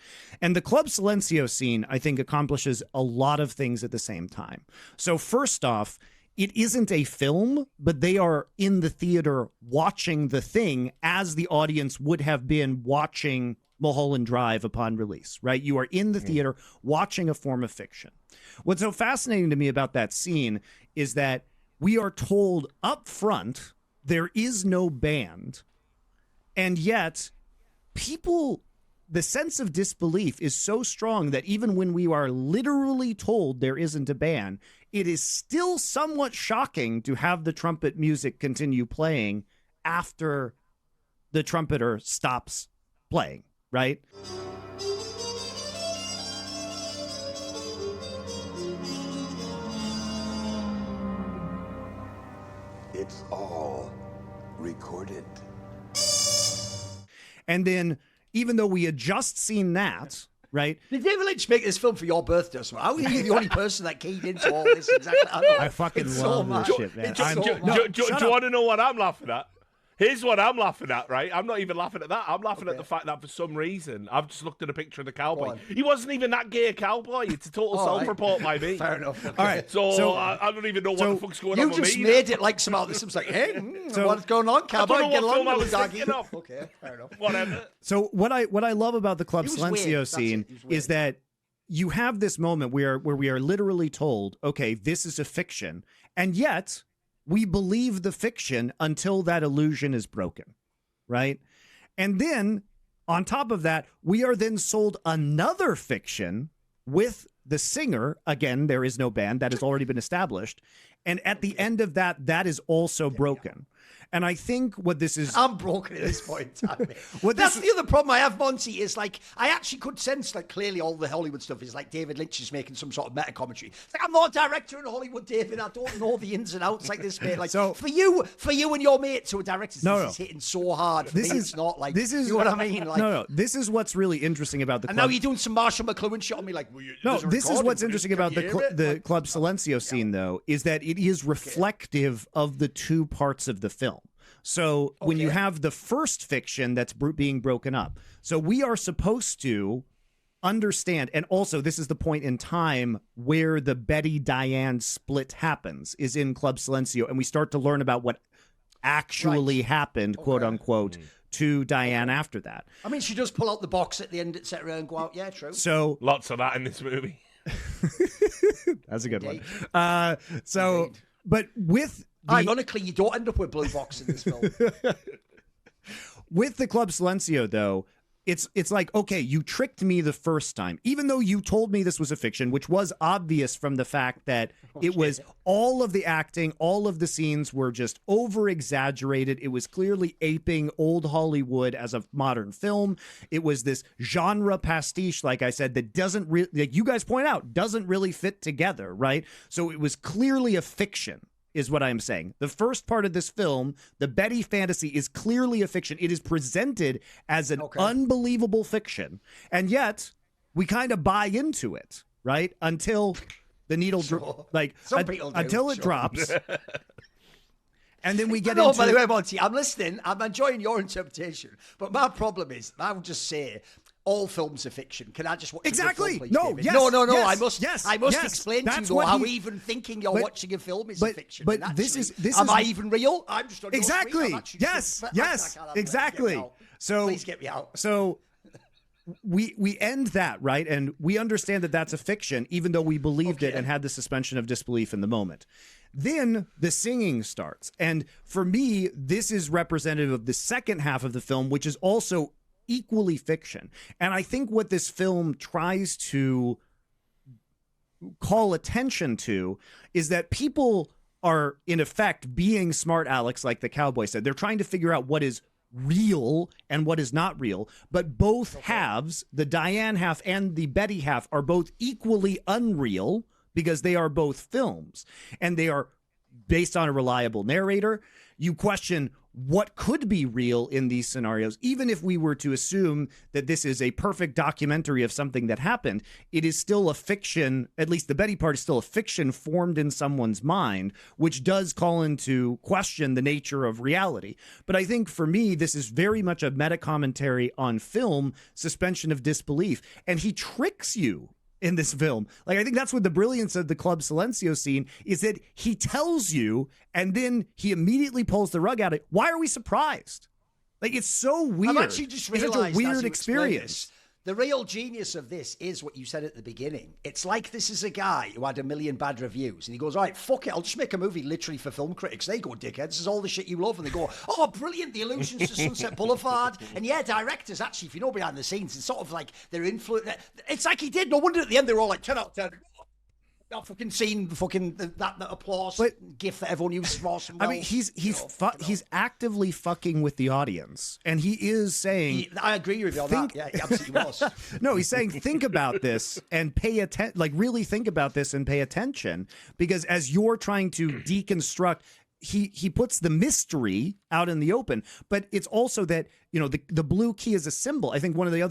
And the Club Silencio scene, I think, accomplishes a lot of things at the same time. So first off, it isn't a film, but they are in the theater watching the thing as the audience would have been watching Mulholland Drive upon release, right? You are in the theater watching a form of fiction. What's so fascinating to me about that scene is that we are told up front there is no band, and yet the sense of disbelief is so strong that even when we are literally told there isn't a band, it is still somewhat shocking to have the trumpet music continue playing after the trumpeter stops playing. Right? It's all recorded. And then, even though we had just seen that, right? Did David Lynch make this film for your birthday or something? How are you the only person that keyed into all this exactly? I fucking love this shit, man. Do you want to know what I'm laughing at? Here's what I'm laughing at, right? I'm not even laughing at that. I'm laughing at the fact that for some reason, I've just looked at a picture of the cowboy. He wasn't even that gay a cowboy. It's a total self-report by me. Fair enough. Okay. All right. So I don't even know what the fuck's going on with me. You just made it like somehow this was like, hey, what's going on, cowboy? I don't know Get what film I along was thinking of. Okay, fair enough. Whatever. So what I love about the Club Silencio scene is that you have this moment where we are literally told, okay, this is a fiction, and yet we believe the fiction until that illusion is broken, right? And then on top of that, we are then sold another fiction with the singer. Again, there is no band. That has already been established. And at the end of that, that is also broken. And I think what this is... I'm broken at this point in time. That's the other problem I have, Monty, is like, I actually could sense, like, clearly all the Hollywood stuff is like David Lynch is making some sort of meta-commentary. It's like, I'm not a director in Hollywood, David. I don't know the ins and outs like this, mate. Like, so, for you and your mates who are directors, this is hitting so hard. For me, it's not like, you know what I mean? Like, no. This is what's really interesting about the club. And now you're doing some Marshall McLuhan shit on me, like, no, this is what's interesting about the Club Silencio scene, though, is that it is reflective of the two parts of the film. So when you have the first fiction that's being broken up, so we are supposed to understand, and also this is the point in time where the Betty-Diane split happens, is in Club Silencio, and we start to learn about what actually happened, quote unquote, to Diane after that. I mean, she does pull out the box at the end, etc., and go out. Yeah, true. So lots of that in this movie. That's a good one. But with ironically, you don't end up with blue box in this film. With the Club Silencio, though, it's like, okay, you tricked me the first time, even though you told me this was a fiction, which was obvious from the fact that it was all of the acting, all of the scenes were just over-exaggerated. It was clearly aping old Hollywood as a modern film. It was this genre pastiche, like I said, that doesn't really, like you guys point out, doesn't really fit together, right? So it was clearly a fiction, is what I'm saying. The first part of this film, the Betty fantasy, is clearly a fiction. It is presented as an unbelievable fiction, and yet we kind of buy into it, right? Until the needle, until it drops. And then we get into... by the way, Monty, I'm listening. I'm enjoying your interpretation. But my problem is, I would just say, all films are fiction. Can I just watch exactly? a film, please, No, David? yes, No. yes, I must explain to you though, how even thinking you're watching a film is a fiction. But actually, am I even real? I'm just on exactly. Yes, exactly. So please get me out. So we end that, right, and we understand that that's a fiction, even though we believed it and had the suspension of disbelief in the moment. Then the singing starts, and for me, this is representative of the second half of the film, which is also equally fiction. And I think what this film tries to call attention to is that people are, in effect, being smart Alex, like the Cowboy said. They're trying to figure out what is real and what is not real. But both halves, the Diane half and the Betty half, are both equally unreal because they are both films. And they are based on a reliable narrator. You question what could be real in these scenarios. Even if we were to assume that this is a perfect documentary of something that happened, it is still a fiction. At least the Betty part is still a fiction formed in someone's mind, which does call into question the nature of reality. But I think for me, this is very much a meta commentary on film, suspension of disbelief. And he tricks you in this film. Like, I think that's what the brilliance of the Club Silencio scene is, that he tells you and then he immediately pulls the rug out. Why are we surprised? Like, it's so weird. I've actually just realized, it's such a weird experience. The real genius of this is what you said at the beginning. It's like this is a guy who had 1 million bad reviews and he goes, all right, fuck it, I'll just make a movie literally for film critics. They go, dickhead, this is all the shit you love. And they go, oh, brilliant, the illusions to Sunset Boulevard. And yeah, directors, actually, if you know behind the scenes, it's sort of like their influence. It's like he did. No wonder at the end they're all like 10 out of 10. That fucking scene, that applause gif that everyone uses for Orson Welles. I mean, he's actively fucking with the audience, and he is saying. I agree with you on that. Yeah, he absolutely was. No, he's saying think about this and pay attention. Like, really think about this and pay attention, because as you're trying to deconstruct, he puts the mystery out in the open. But it's also that, you know, the blue key is a symbol. I think one of the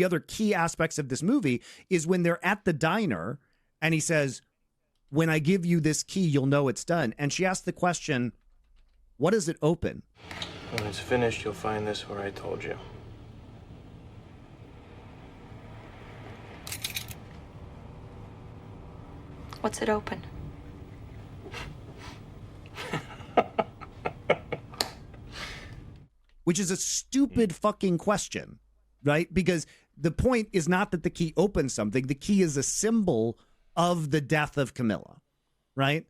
other key aspects of this movie is when they're at the diner. And he says, when I give you this key, you'll know it's done. And she asks the question, what does it open? When it's finished, you'll find this where I told you. What's it open? Which is a stupid fucking question, right? Because the point is not that the key opens something. The key is a symbol of the death of Camilla, right?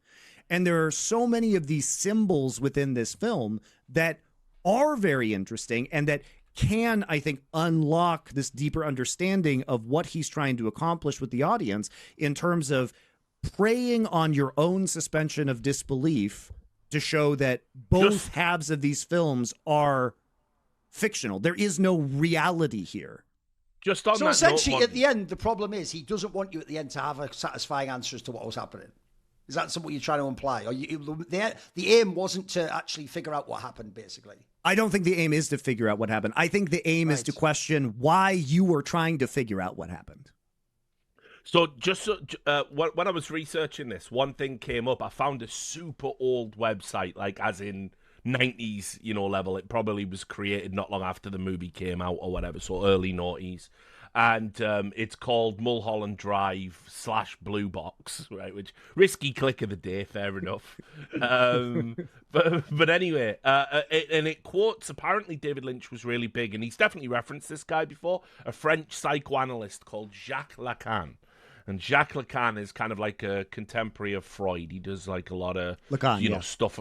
And there are so many of these symbols within this film that are very interesting and that can, I think, unlock this deeper understanding of what he's trying to accomplish with the audience in terms of preying on your own suspension of disbelief to show that both halves of these films are fictional. There is no reality here. Just on so that essentially, note, at the end, the problem is he doesn't want you at the end to have a satisfying answer as to what was happening. Is that something you're trying to imply? Or the aim wasn't to actually figure out what happened, basically? I don't think the aim is to figure out what happened. I think the aim is to question why you were trying to figure out what happened. So when I was researching this, one thing came up. I found a super old website, like as in 90s, level. It probably was created not long after the movie came out or whatever, so early noughties. And it's called Mulholland Drive /Blue Box, right? Which risky click of the day, fair enough. But anyway, and it quotes, apparently David Lynch was really big, and he's definitely referenced this guy before, a French psychoanalyst called Jacques Lacan. And Jacques Lacan is kind of like a contemporary of Freud. He does like a lot of stuff.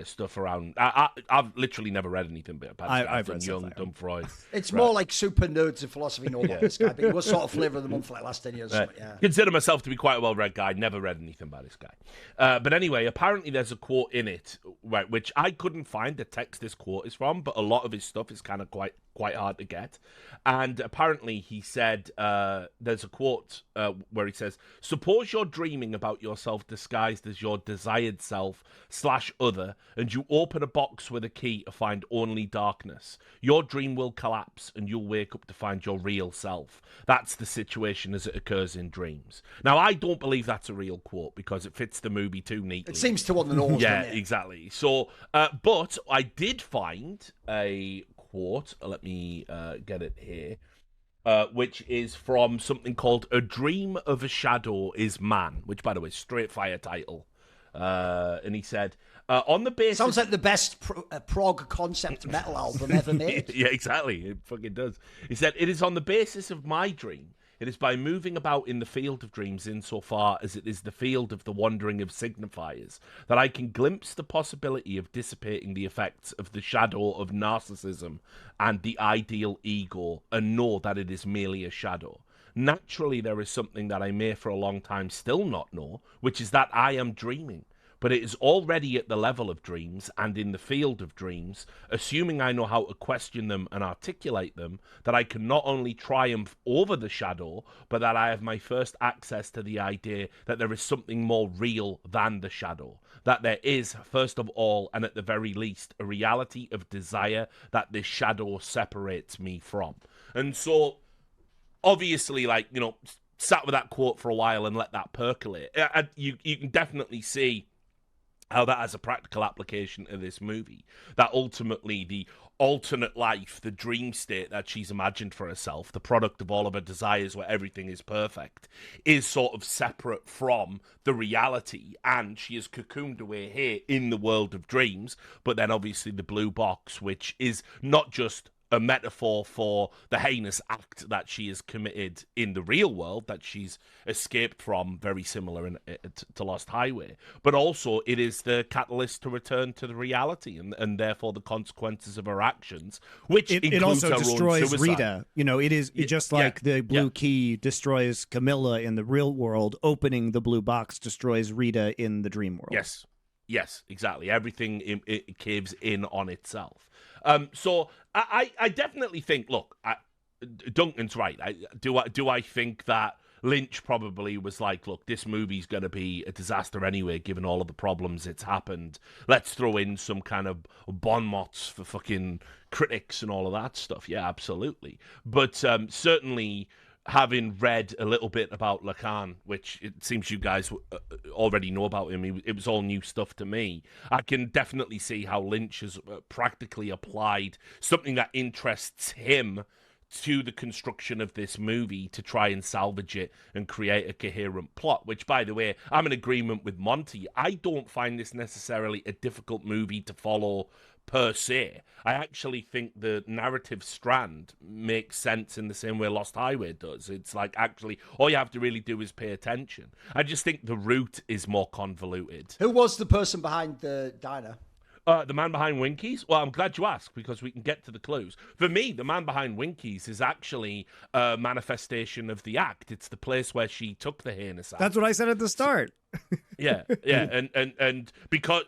Stuff around. I've literally never read anything about I've read young, dumb Freud. It's more like super nerds of philosophy know about this guy, but he was sort of flavour of the month for like the last 10 years. Right. Yeah. Consider myself to be quite a well-read guy. Never read anything about this guy. But anyway, apparently there's a quote in it, right, which I couldn't find the text this quote is from, but a lot of his stuff is kind of quite hard to get. And apparently he said, there's a quote where he says, "Suppose you're dreaming about yourself disguised as your desired self / other, and you open a box with a key to find only darkness. Your dream will collapse and you'll wake up to find your real self. That's the situation as it occurs in dreams." Now, I don't believe that's a real quote because it fits the movie too neatly. It seems to on the nose. Yeah, doesn't it? exactly. So, but I did find a quote. Let me get it here. Which is from something called "A Dream of a Shadow is Man," which, by the way, is straight fire title. And he said, on the basis... Sounds like the best prog concept metal album ever made. Yeah, exactly. It fucking does. He said, "It is on the basis of my dream. It is by moving about in the field of dreams insofar as it is the field of the wandering of signifiers that I can glimpse the possibility of dissipating the effects of the shadow of narcissism and the ideal ego and know that it is merely a shadow. Naturally, there is something that I may for a long time still not know, which is that I am dreaming. But it is already at the level of dreams and in the field of dreams, assuming I know how to question them and articulate them, that I can not only triumph over the shadow, but that I have my first access to the idea that there is something more real than the shadow. That there is, first of all, and at the very least, a reality of desire that this shadow separates me from." And so, obviously, sat with that quote for a while and let that percolate. You can definitely see how that has a practical application to this movie. That ultimately the alternate life, the dream state that she's imagined for herself, the product of all of her desires where everything is perfect, is sort of separate from the reality, and she is cocooned away here in the world of dreams. But then obviously the blue box, which is not just a metaphor for the heinous act that she has committed in the real world, that she's escaped from, very similar to Lost Highway, but also it is the catalyst to return to the reality and therefore the consequences of her actions, which it also her destroys own Rita. It is just like the blue key destroys Camilla in the real world, opening the blue box destroys Rita in the dream world. Yes, exactly. Everything it caves in on itself. So I definitely think, look, Duncan's right. Do I think that Lynch probably was like, look, this movie's going to be a disaster anyway, given all of the problems it's happened. Let's throw in some kind of bon mots for fucking critics and all of that stuff. Yeah, absolutely. But certainly, having read a little bit about Lacan, which it seems you guys already know about him, it was all new stuff to me. I can definitely see how Lynch has practically applied something that interests him to the construction of this movie to try and salvage it and create a coherent plot, which, by the way, I'm in agreement with Monty. I don't find this necessarily a difficult movie to follow per se. I actually think the narrative strand makes sense in the same way Lost Highway does. It's like, actually, all you have to really do is pay attention. I just think the route is more convoluted. Who was the person behind the diner? The man behind Winkies? Well, I'm glad you asked, because we can get to the clues. For me, the man behind Winkies is actually a manifestation of the act. It's the place where she took the heinous act. That's what I said at the start. Yeah, and because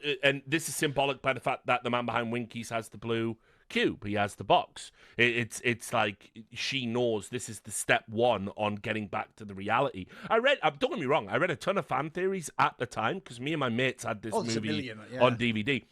this is symbolic by the fact that the man behind Winkies has the blue cube. He has the box. It's like she knows this is the step one on getting back to the reality. Don't get me wrong, I read a ton of fan theories at the time, because me and my mates had this movie on DVD.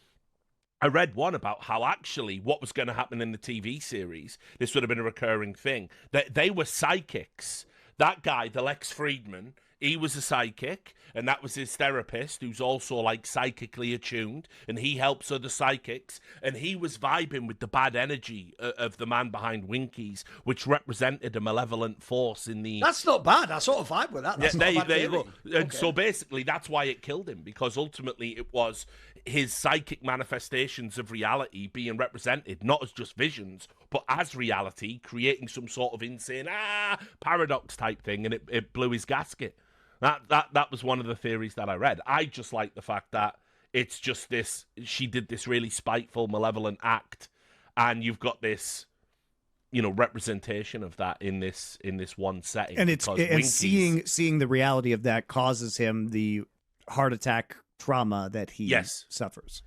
I read one about how actually what was going to happen in the TV series, this would have been a recurring thing, that they were psychics. That guy, the Lex Friedman, he was a psychic, and that was his therapist, who's also like psychically attuned, and he helps other psychics, and he was vibing with the bad energy of the man behind Winkies, which represented a malevolent force in the... That's not bad. I sort of vibe with that. That's not bad. There you go. And so basically, that's why it killed him, because ultimately it was his psychic manifestations of reality being represented, not as just visions, but as reality, creating some sort of insane paradox type thing, and it blew his gasket. That was one of the theories that I read. I just like the fact that it's just this, she did this really spiteful, malevolent act, and you've got this, representation of that in this one setting. And Winkies, seeing the reality of that causes him the heart attack trauma that he suffers.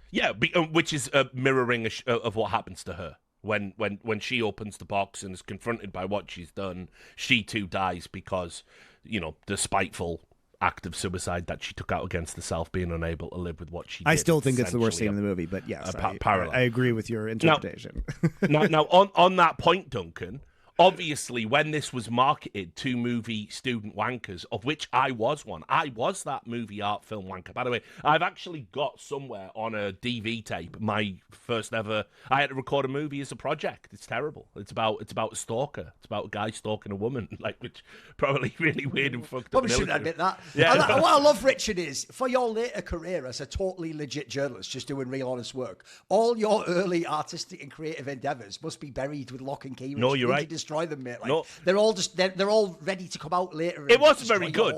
Yeah, which is a mirroring of what happens to her. When she opens the box and is confronted by what she's done, she too dies because, the spiteful act of suicide that she took out against herself, being unable to live with what she did. I still think it's the worst scene in the movie, but yes, I agree with your interpretation. Now on that point, Duncan, obviously, when this was marketed to movie student wankers, of which I was one, I was that movie art film wanker. By the way, I've actually got somewhere on a DV tape my first ever. I had to record a movie as a project. It's terrible. It's about a stalker. It's about a guy stalking a woman, which probably really weird and fucked up. Probably shouldn't admit that. Yeah. What I love, Richard, is for your later career as a totally legit journalist, just doing real honest work, all your early artistic and creative endeavours must be buried with lock and key. No, you're right. Destroy them, mate. No. They're all ready to come out later. It wasn't very good.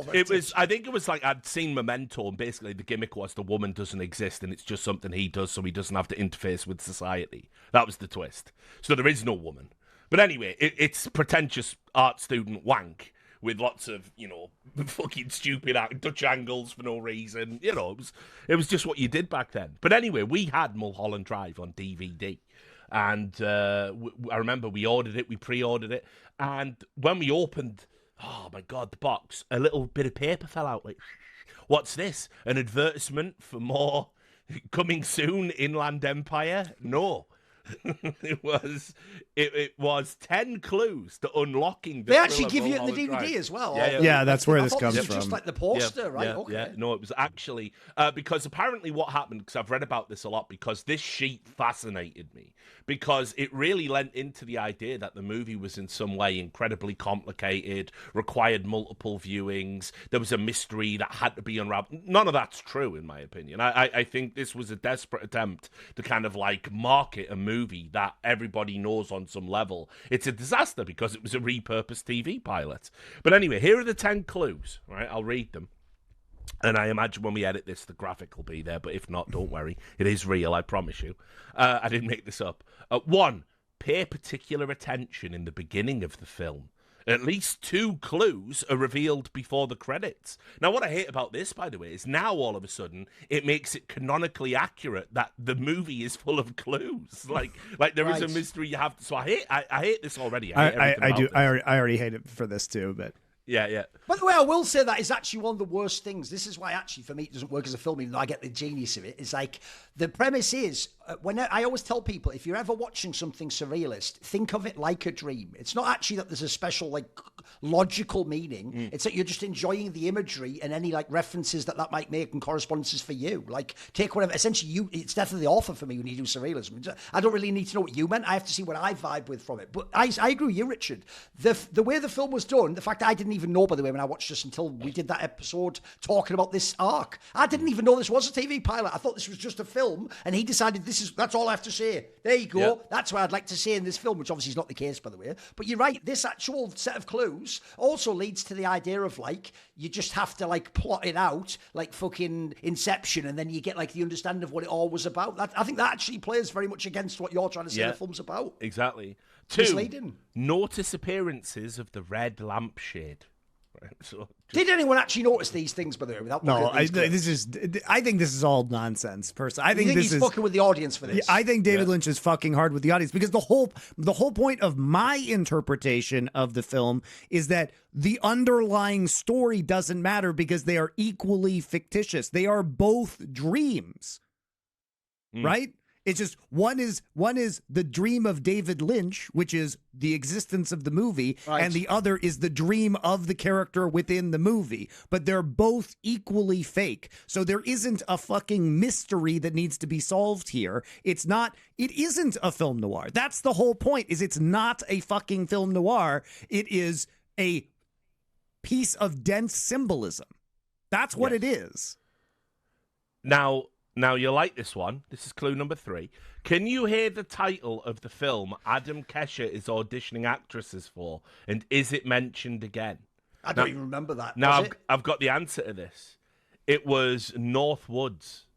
I think it was like I'd seen Memento, and basically the gimmick was the woman doesn't exist, and it's just something he does, so he doesn't have to interface with society. That was the twist. So there is no woman. But anyway, it's pretentious art student wank with lots of fucking stupid Dutch angles for no reason. It was just what you did back then. But anyway, we had Mulholland Drive on DVD. And I remember we pre-ordered it, and when we opened, oh my God, the box, a little bit of paper fell out. Like, what's this? An advertisement for more coming soon, Inland Empire? No. It was 10 clues to unlocking the They actually give you it in the DVD as well. Yeah, that's where this comes from. It's just like the poster, right? Yeah, okay. yeah. No, it was actually because apparently what happened, because I've read about this a lot, because this sheet fascinated me, because it really lent into the idea that the movie was in some way incredibly complicated, required multiple viewings, there was a mystery that had to be unraveled. None of that's true, in my opinion. I think this was a desperate attempt to kind of market a movie that everybody knows on some level. It's a disaster because it was a repurposed TV pilot. But anyway, here are the 10 clues, right? I'll read them. And I imagine when we edit this, the graphic will be there. But if not, don't worry. It is real, I promise you. I didn't make this up. 1, pay particular attention in the beginning of the film. At least 2 clues are revealed before the credits. Now, what I hate about this, by the way, is now all of a sudden it makes it canonically accurate that the movie is full of clues. Like there is a mystery you have. So I hate this already. I do. I already hate it for this too, but. Yeah. By the way, I will say that is actually one of the worst things. This is why, actually, for me, it doesn't work as a film, even though I get the genius of it. It's like, the premise is, when I always tell people, if you're ever watching something surrealist, think of it like a dream. It's not actually that there's a special, logical meaning. It's that you're just enjoying the imagery and any, references that might make and correspondences for you. Take whatever. Essentially, it's definitely the author for me when you do surrealism. I don't really need to know what you meant. I have to see what I vibe with from it. But I agree with you, Richard. The way the film was done, the fact that I didn't even know, by the way, when I watched this until we did that episode talking about this arc. I didn't even know this was a TV pilot. I thought this was just a film, and he decided this That's all I have to say. There you go. Yeah. That's what I'd like to say in this film, which obviously is not the case, by the way. But you're right. This actual set of clues also leads to the idea of like you just have to like plot it out like fucking Inception, and then you get like the understanding of what it all was about. I think that actually plays very much against what you're trying to say the film's about. Exactly. Misleading. 2, notice appearances of the red lampshade. So did anyone actually notice these things, by the way? Without No, I looking at these I think this is all nonsense. Personally, I think you think he's fucking with the audience for this. I think David Lynch is fucking hard with the audience because the whole point of my interpretation of the film is that the underlying story doesn't matter because they are equally fictitious. They are both dreams, right? It's just one is the dream of David Lynch, which is the existence of the movie, and the other is the dream of the character within the movie. But they're both equally fake. So there isn't a fucking mystery that needs to be solved here. It isn't a film noir. That's the whole point, is it's not a fucking film noir. It is a piece of dense symbolism. That's what it is. Now, you like this one. This is clue number 3. Can you hear the title of the film Adam Kesher is auditioning actresses for? And is it mentioned again? I don't even remember that. Now, I've got the answer to this. It was North Woods,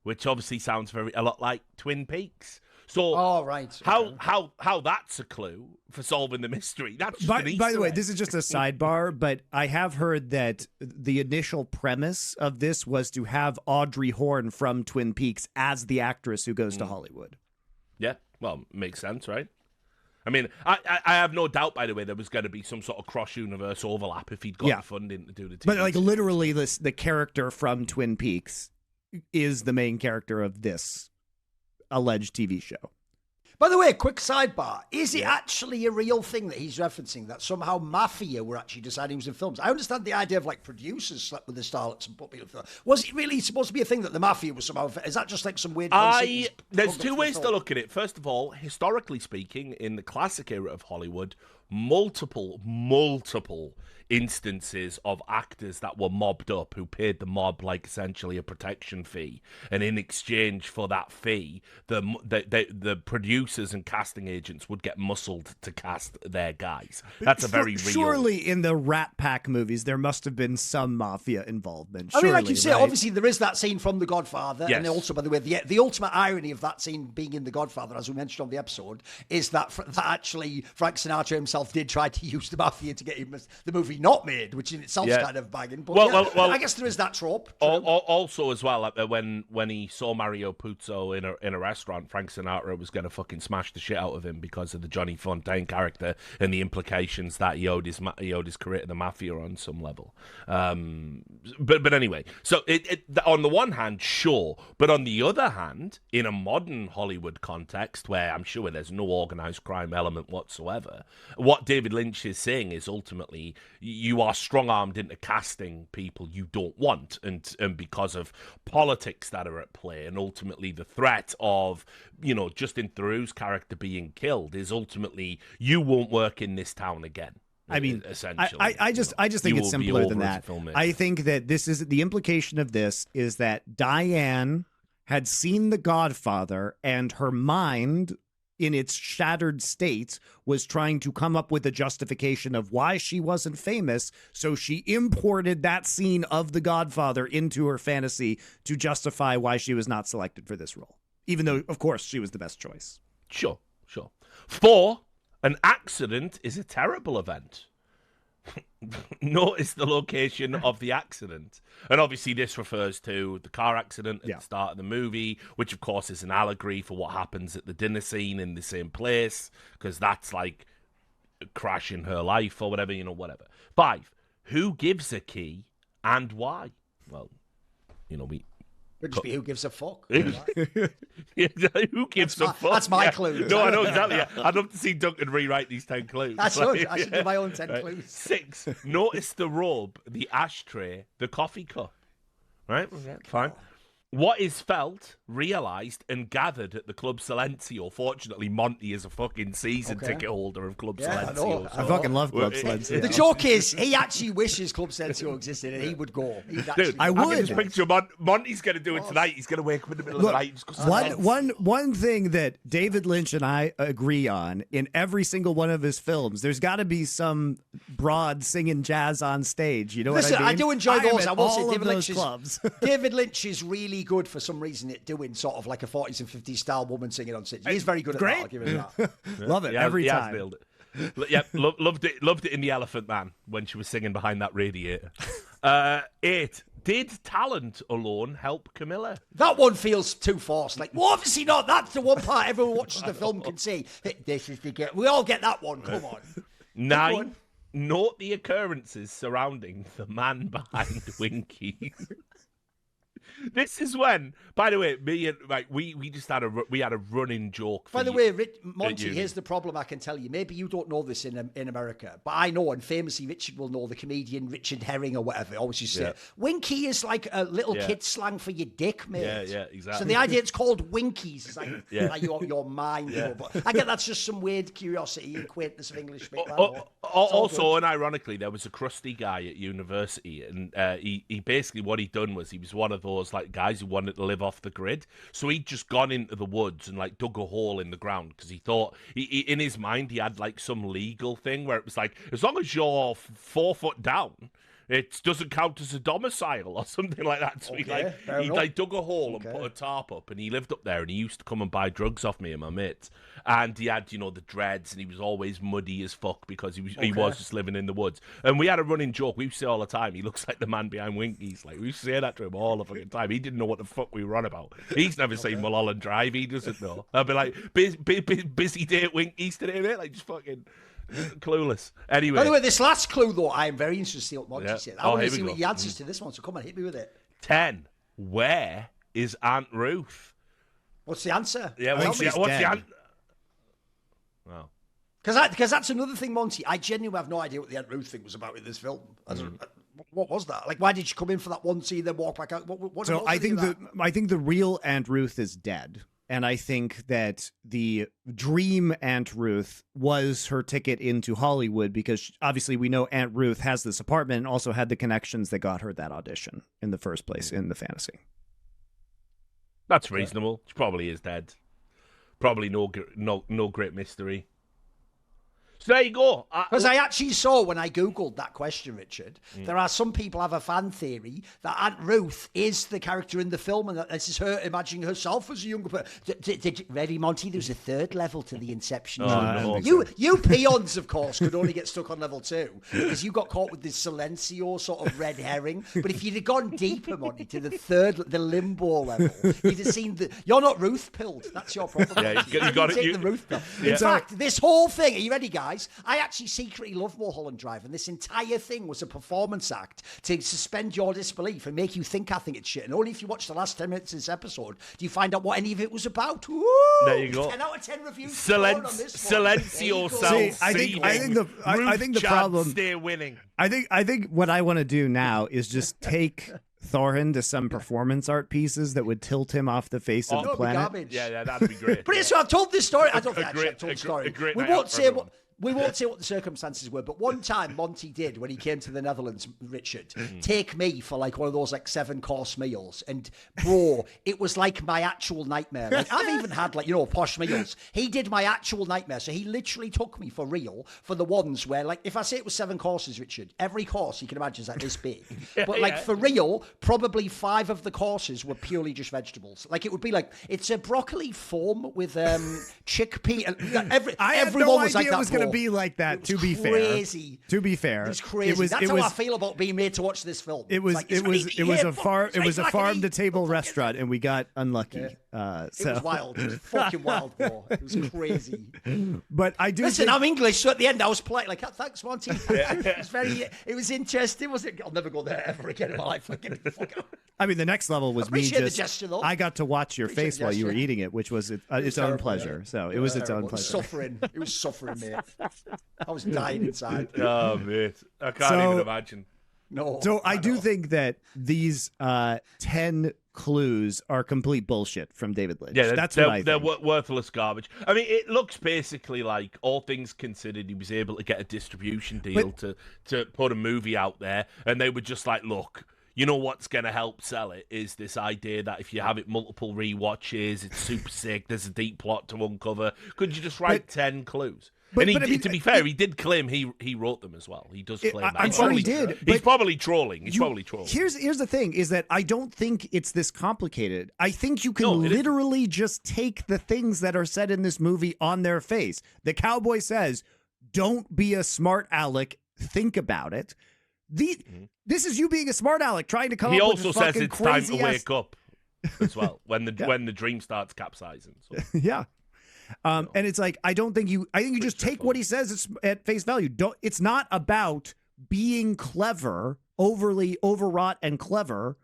which obviously sounds a lot like Twin Peaks. So, how that's a clue for solving the mystery? That's just an Easter by the way, egg. this is just a sidebar, but I have heard that the initial premise of this was to have Audrey Horne from Twin Peaks as the actress who goes to Hollywood. Yeah, well, makes sense, right? I mean, I have no doubt, by the way, there was going to be some sort of cross-universe overlap if he'd got the funding to do the TV. But like literally, the character from Twin Peaks is the main character of this alleged TV show. By the way, quick sidebar. Is it actually a real thing that he's referencing, that somehow Mafia were actually deciding he was in films? I understand the idea of like producers slept with the starlets and put people in films. Was it really supposed to be a thing that the Mafia was somehow... Is that just like some weird... There's two ways to look at it. First of all, historically speaking, in the classic era of Hollywood, multiple instances of actors that were mobbed up who paid the mob like essentially a protection fee, and in exchange for that fee the producers and casting agents would get muscled to cast their guys. That's a very real... Surely in the Rat Pack movies there must have been some mafia involvement. I mean, like you surely, say, right? obviously there is that scene from The Godfather, and also, by the way, the ultimate irony of that scene being in The Godfather, as we mentioned on the episode, is that actually Frank Sinatra himself did try to use the mafia to get him the movie not made, which in itself is kind of bagging. But well, I guess there is that trope. Also, as well, when he saw Mario Puzo in a restaurant, Frank Sinatra was going to fucking smash the shit out of him because of the Johnny Fontaine character and the implications that he owed his career to the mafia on some level. But anyway, so it on the one hand, sure, but on the other hand, in a modern Hollywood context where I'm sure there's no organized crime element whatsoever, what David Lynch is saying is ultimately you are strong-armed into casting people you don't want, and because of politics that are at play, and ultimately the threat of, Justin Theroux's character being killed is ultimately you won't work in this town again. I mean, essentially, I just think it's simpler than that. I think that this is the implication of this is that Diane had seen The Godfather, and her mind, in its shattered state, was trying to come up with a justification of why she wasn't famous, so she imported that scene of The Godfather into her fantasy to justify why she was not selected for this role, even though, of course, she was the best choice. Sure. 4, an accident is a terrible event. Notice the location of the accident. And obviously this refers to the car accident at the start of the movie, which of course is an allegory for what happens at the dinner scene in the same place, because that's like a crash in her life or whatever, whatever. 5, who gives a key and why? Well, Could just be who gives a fuck. Who gives a fuck? That's my clue. No, I know exactly. I'd love to see Duncan rewrite these 10 clues. That's good. I should do my own 10 clues. 6, notice the robe, the ashtray, the coffee cup. Right? Fine. What is felt, realised, and gathered at the Club Silencio? Fortunately, Monty is a fucking season ticket holder of Club Silencio. I fucking love Club Silencio. The joke is, he actually wishes Club Silencio existed and he would go. Dude, I would. can just picture Monty's going to do it tonight. He's going to wake up in the middle of the night. And just go, one thing that David Lynch and I agree on in every single one of his films, there's got to be some broad singing jazz on stage. You know what I mean? I do enjoy those. I will say David Lynch is really good for some reason at doing sort of like a 40s and 50s style woman singing on stage. He's very good at that. I'll give him that. Love it every time. Has nailed it. Yep, loved it in The Elephant Man when she was singing behind that radiator. 8. Did talent alone help Camilla? That one feels too forced. Like, well, obviously not. That's the one part everyone watches the film can see. This is the we all get that one. Come on. 9. Note the occurrences surrounding the man behind Winky. This is when, by the way, me and we just had a running joke. By the way, Monty, here's the problem I can tell you. Maybe you don't know this in America, but I know, and famously Richard will know, the comedian Richard Herring or whatever always used to say, Winky is like a little kid slang for your dick, mate. Yeah, exactly. So the idea it's called Winkies is like your mind. You know, but I get that's just some weird curiosity and quaintness of English. Also, and ironically, there was a crusty guy at university, and he basically what he'd done was he was one of those like guys who wanted to live off the grid. So he'd just gone into the woods and like dug a hole in the ground because he thought in his mind he had like some legal thing where it was like, as long as you're 4 foot down, it doesn't count as a domicile or something like that. So he dug a hole and put a tarp up, and he lived up there, and he used to come and buy drugs off me and my mates. And he had, the dreads, and he was always muddy as fuck because he was just living in the woods. And we had a running joke. We used to say all the time, he looks like the man behind Winkies. Like, we used to say that to him all the fucking time. He didn't know what the fuck we were on about. He's never seen Mulholland Drive. He doesn't know. I'd be like, busy day at Winkies today, mate. Like, just fucking clueless. Anyway. By the way, this last clue, though, I am very interested to see what Monty said. I want to see what the answers to this one, so come on, hit me with it. 10. Where is Aunt Ruth? What's the answer? Yeah, what's the answer? Wow. Because that's another thing, Monty. I genuinely have no idea what the Aunt Ruth thing was about in this film. What was that? Like, why did she come in for that one scene, then walk back out? I think the real Aunt Ruth is dead. And I think that the dream Aunt Ruth was her ticket into Hollywood because obviously we know Aunt Ruth has this apartment and also had the connections that got her that audition in the first place in the fantasy. That's reasonable. She probably is dead. Probably no great mystery. So there you go. Because I actually saw when I Googled that question, Richard, there are some people have a fan theory that Aunt Ruth is the character in the film and that this is her imagining herself as a younger person. Ready, Monty? There's a third level to the Inception. No. You peons, of course, could only get stuck on level 2 because you got caught with this Silencio sort of red herring. But if you'd have gone deeper, Monty, to the limbo level, you'd have seen you're not Ruth pilled. That's your problem. Yeah, you got it. The Ruth pill. In fact, this whole thing, are you ready, guys? I actually secretly love Mulholland Drive, and this entire thing was a performance act to suspend your disbelief and make you think I think it's shit. And only if you watch the last 10 minutes of this episode do you find out what any of it was about. Ooh, there you go. 10 out of 10 reviews. Silencio sells. I think the problem. Stay winning. I think what I want to do now is just take Thorin to some performance art pieces that would tilt him off the face of the planet. Yeah, that'd be great. But so I've told this story. I don't think I've told the story. We won't say what the circumstances were, but one time Monty did when he came to the Netherlands, Richard, take me for like one of those like 7-course meals. And bro, it was like my actual nightmare. Like, I've even had like, posh meals. He did my actual nightmare. So he literally took me for real for the ones where like, if I say it was 7 courses, Richard, every course you can imagine is like this big. But like for real, probably 5 of the courses were purely just vegetables. Like it would be like, it's a broccoli foam with chickpea. And everyone was like that. It was going to be like that. To be crazy. To be fair, it was crazy. That's how I feel about being made to watch this film. It was a farm to table restaurant, and we got unlucky. It was wild. It was fucking wild, bro. It was crazy. But I do listen. I'm English, so at the end I was polite, like, "Thanks, Monty." It was interesting, was it? I'll never go there ever again in my life. I mean, the next level was me just. Gesture, I got to watch your face while you were eating it, which was its own pleasure. So it was its own pleasure. Suffering. It was suffering, mate. I was dying inside. Oh, mate. I can't even imagine. No. So I do think that these 10 clues are complete bullshit from David Lynch. Yeah, that's what I think. They're worthless garbage. I mean, it looks basically like, all things considered, he was able to get a distribution deal to put a movie out there, and they were just like, look, you know what's going to help sell it is this idea that if you have it multiple rewatches, it's super sick, there's a deep plot to uncover. Could you just write 10 clues? And to be fair, he did claim he wrote them as well. He does claim that. I'm sure he did. He's probably trolling. He's probably trolling. Here's the thing, is that I don't think it's this complicated. I think you can literally just take the things that are said in this movie on their face. The cowboy says, don't be a smart aleck, think about it. This is you being a smart aleck trying to come up with He also says it's time to wake up up as well when the dream starts capsizing. So. Yeah. And it's like, I think you just take what he says at face value. It's not about being clever, overly overwrought and clever,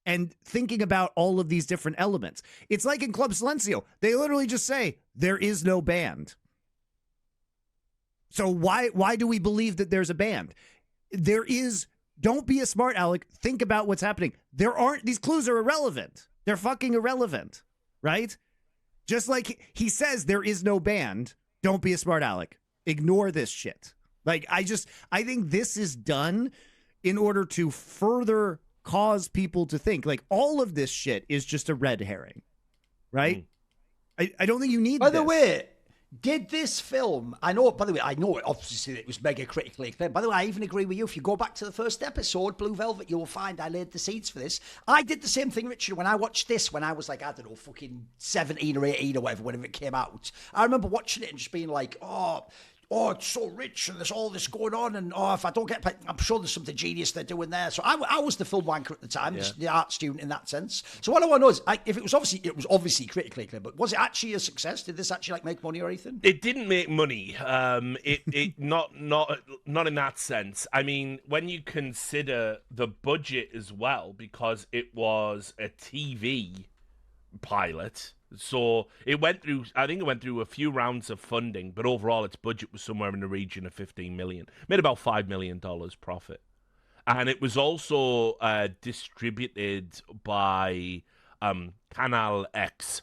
and thinking about all of these different elements. It's like in Club Silencio. They literally just say, there is no band. So why do we believe that there's a band? Don't be a smart aleck. Think about what's happening. These clues are irrelevant. They're fucking irrelevant, right? Just like he says there is no band, don't be a smart aleck. Ignore this shit. Like, I think this is done in order to further cause people to think. Like, all of this shit is just a red herring, right? I don't think you need By the way, did this film, I know obviously it was mega critically acclaimed. By the way, I even agree with you. If you go back to the first episode, Blue Velvet, you will find I laid the seeds for this. I did the same thing, Richard, when I watched this when I was like, I don't know, fucking 17 or 18 or whatever, whenever it came out. I remember watching it and just being like, oh, it's so rich and there's all this going on, and if I don't get paid, I'm sure there's something genius they're doing there. So I was the film wanker at the time, just the art student in that sense. So what I want to know is, if it was obviously critically acclaimed, but was it actually a success? Did this actually make money or anything? It didn't make money. It not in that sense. I mean, when you consider the budget as well, because it was a TV pilot. So I think it went through a few rounds of funding, but overall its budget was somewhere in the region of $15 million. Made about $5 million profit. And it was also distributed by Canal X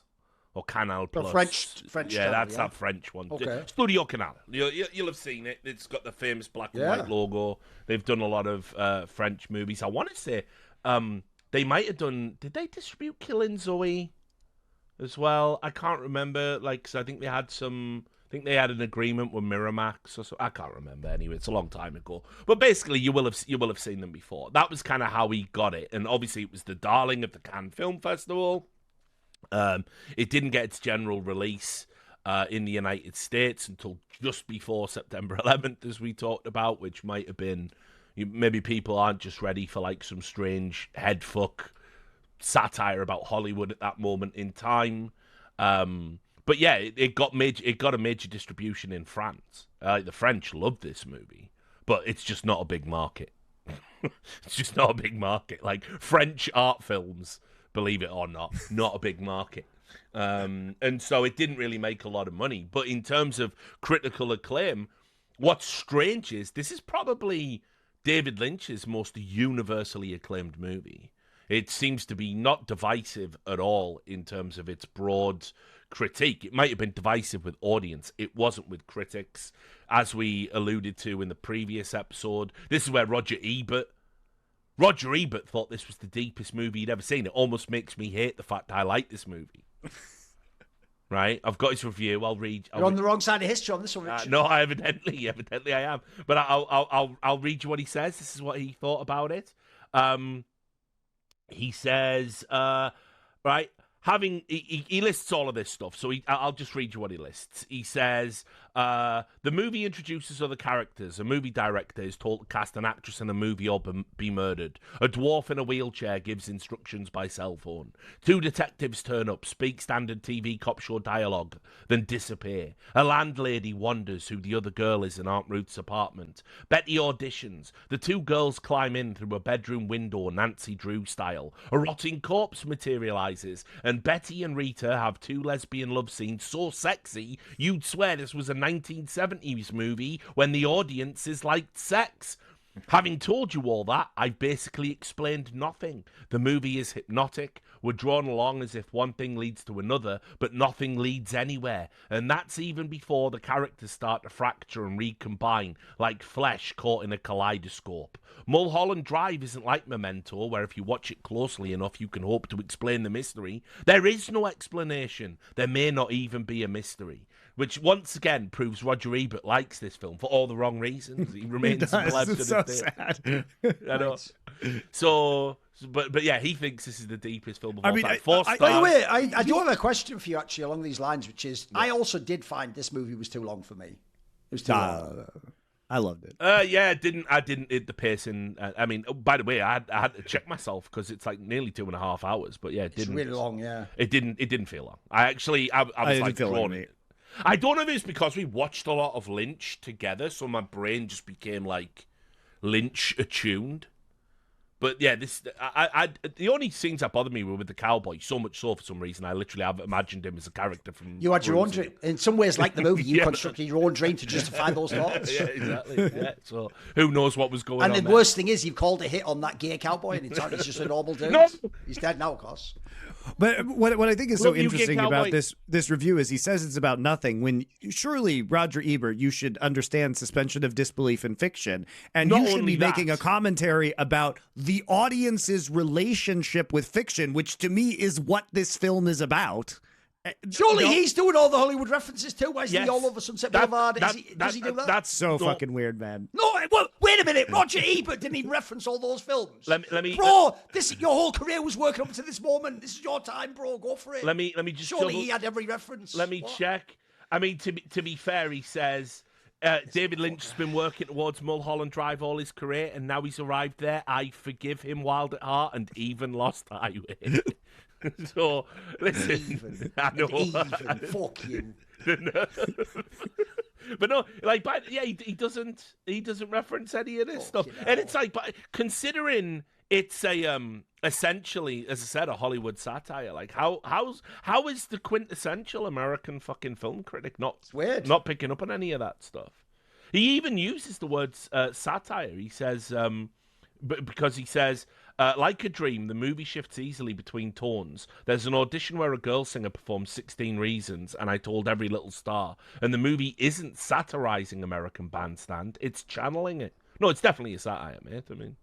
or Canal Plus. French yeah, channel, that's that French one. Okay. Studio Canal. You'll have seen it. It's got the famous black and white logo. They've done a lot of French movies. I want to say they might have done... Did they distribute Killing Zoe as well? I can't remember, cause I think they had an agreement with Miramax or so. I can't remember. Anyway, it's a long time ago. But basically, you will have seen them before. That was kind of how he got it, and obviously, it was the darling of the Cannes Film Festival. It didn't get its general release in the United States until just before September 11th, as we talked about, which might have been maybe people aren't just ready for some strange headfuck satire about Hollywood at that moment in time. But yeah, it got a major distribution in France. The French love this movie, but it's just not a big market. It's just not a big market. French art films, believe it or not a big market. And so it didn't really make a lot of money. But in terms of critical acclaim, what's strange is this is probably David Lynch's most universally acclaimed movie. It seems to be not divisive at all in terms of its broad critique. It might have been divisive with audience. It wasn't with critics. As we alluded to in the previous episode, this is where Roger Ebert thought this was the deepest movie he'd ever seen. It almost makes me hate the fact that I like this movie. Right? I've got his review. You're on the wrong side of history on this one, Richard. No, evidently I am. But I'll read you what he says. This is what he thought about it. He says, right, he lists all of this stuff, so I'll just read you what he lists. He says, the movie introduces other characters. A movie director is told to cast an actress in a movie or be murdered. A dwarf in a wheelchair gives instructions by cell phone. Two detectives turn up, speak standard TV cop show dialogue, then disappear. A landlady wonders who the other girl is in Aunt Ruth's apartment. Betty auditions. The two girls climb in through a bedroom window, Nancy Drew style. A rotting corpse materializes, and Betty and Rita have two lesbian love scenes so sexy you'd swear this was a 1970s movie when the audiences liked sex. Having told you all that, I've basically explained nothing. The movie is hypnotic. We're drawn along as if one thing leads to another, but nothing leads anywhere. And that's even before the characters start to fracture and recombine, like flesh caught in a kaleidoscope. Mulholland Drive isn't like Memento, where if you watch it closely enough, you can hope to explain the mystery. There is no explanation. There may not even be a mystery. Which once again proves Roger Ebert likes this film for all the wrong reasons. He remains celeb to so this day. sad. I know. So, but yeah, he thinks this is the deepest film of all time. By the way, I do have a question for you actually along these lines, which is I also did find this movie was too long for me. It was too long. I loved it. Yeah, I didn't hit the pacing. I mean, by the way, I had to check myself because it's like nearly 2.5 hours. But yeah, it didn't. It's really long. Yeah. It didn't feel long. I was like drawn in. I don't know if it's because we watched a lot of Lynch together, so my brain just became like Lynch attuned. But yeah, the only things that bothered me were with the cowboy. So much so, for some reason, I literally have imagined him as a character from. You had your own dream. In some ways, like the movie, you constructed your own dream to justify those thoughts. Yeah, exactly. Yeah. So who knows what was going on? And the worst thing is, you've called a hit on that gay cowboy, and he's just a normal dude. No. He's dead now, of course. But what I think is so interesting about this review is he says it's about nothing, when surely, Roger Ebert, you should understand suspension of disbelief in fiction, and you should be making a commentary about the audience's relationship with fiction, which to me is what this film is about. Surely he's doing all the Hollywood references too. Why isn't he all over Sunset Boulevard? Does he do that? That's so fucking weird, man. No, well, wait a minute. Roger Ebert didn't even reference all those films. Let me, bro. Your whole career was working up to this moment. This is your time, bro. Go for it. Let me just. Surely he had every reference. Let me check. I mean, to be fair, he says David Lynch has been working towards Mulholland Drive all his career, and now he's arrived there. I forgive him, Wild at Heart, and even Lost Highway. So listen, I know. Fuck you. But no, like, he doesn't reference any of this stuff, and it's like, but considering it's a essentially, as I said, a Hollywood satire. Like, how is the quintessential American fucking film critic not picking up on any of that stuff? He even uses the words satire. He says, because he says. Like a dream, the movie shifts easily between tones. There's an audition where a girl singer performs 16 Reasons, and I told every little star. And the movie isn't satirizing American Bandstand, it's channeling it. No, it's definitely a satire, mate. I mean,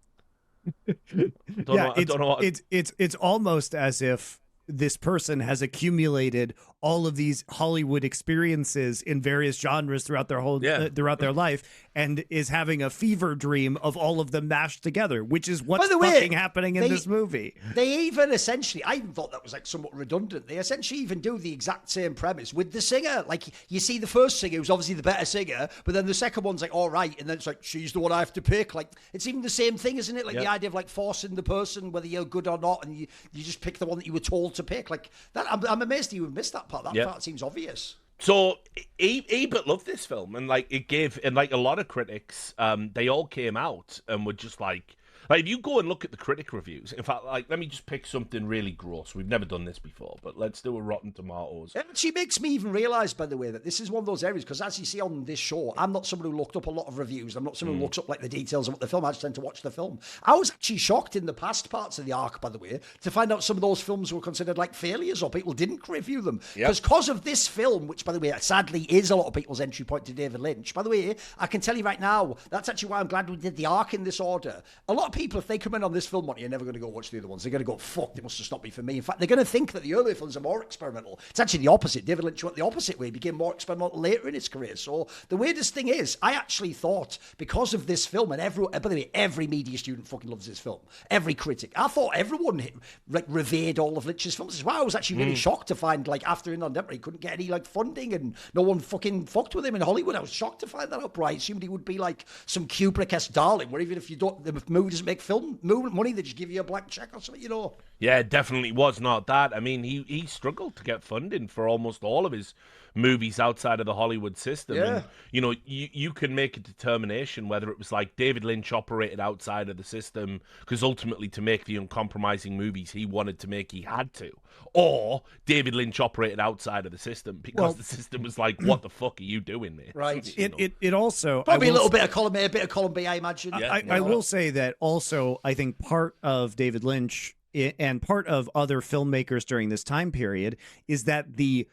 I don't know. It's almost as if this person has accumulated all of these Hollywood experiences in various genres throughout their whole throughout their life, and is having a fever dream of all of them mashed together, which is what's fucking happening in this movie. They even essentially, I even thought that was like somewhat redundant. They essentially even do the exact same premise with the singer. Like, you see the first singer who's obviously the better singer, but then the second one's like, all right, and then it's like, she's the one I have to pick. Like, it's even the same thing, isn't it? Like the idea of like forcing the person, whether you're good or not, and you just pick the one that you were told to pick. Like that, I'm amazed you missed that part. That part seems obvious. So Ebert loved this film, and like it gave, and like a lot of critics, they all came out and were just like if you go and look at the critic reviews, in fact, like, let me just pick something really gross. We've never done this before, but let's do a Rotten Tomatoes. It actually makes me even realise, by the way, that this is one of those areas, because as you see on this show, I'm not someone who looked up a lot of reviews. I'm not someone who looks up like the details of what the film. I just tend to watch the film. I was actually shocked in the past parts of the arc, by the way, to find out some of those films were considered like failures, or people didn't review them. Because of this film, which, by the way, sadly is a lot of people's entry point to David Lynch. By the way, I can tell you right now, that's actually why I'm glad we did the arc in this order. A lot of people, if they come in on this film, Monty, are never going to go watch the other ones. They're going to go, fuck, they must have stopped me for me. In fact, they're going to think that the earlier films are more experimental. It's actually the opposite. David Lynch went the opposite way. He became more experimental later in his career. So the weirdest thing is, I actually thought, because of this film, and by the way, every media student fucking loves this film. Every critic. I thought everyone revered all of Lynch's films. This is why I was actually really shocked to find, like, after Enigma, he couldn't get any like funding, and no one fucking fucked with him in Hollywood. I was shocked to find that out, bro. I assumed he would be like some Kubrick-esque darling, where even if the movie doesn't make film money, they just give you a blank check or something, you know. Yeah, it definitely was not that. I mean, he struggled to get funding for almost all of his movies outside of the Hollywood system. Yeah. And, you can make a determination whether it was like David Lynch operated outside of the system because ultimately to make the uncompromising movies he wanted to make, he had to. Or David Lynch operated outside of the system because the system was like, what the fuck are you doing there? Right. It also... Probably a little bit of column A, a bit of column B, I imagine. I will say that also, I think part of David Lynch and part of other filmmakers during this time period is that the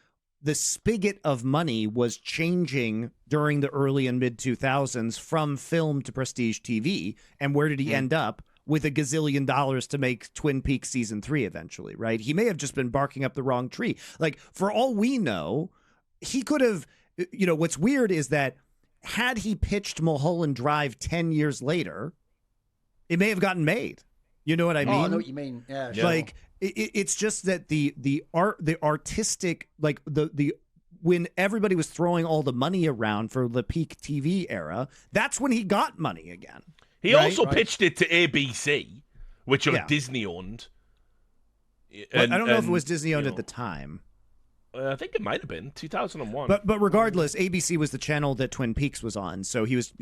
spigot of money was changing during the early and mid 2000s from film to prestige TV. And where did he end up? With $1 gazillion to make Twin Peaks season 3 eventually, right? He may have just been barking up the wrong tree. Like, for all we know, he could have, what's weird is that had he pitched Mulholland Drive 10 years later, it may have gotten made. You know what I mean? Oh, I know what you mean. Yeah, sure. Like it's just that the artistic, like the when everybody was throwing all the money around for the peak TV era, that's when he got money again. He also pitched it to ABC, which are Disney owned. I don't know if it was Disney owned at the time. I think it might have been 2001. But regardless, ABC was the channel that Twin Peaks was on, so he was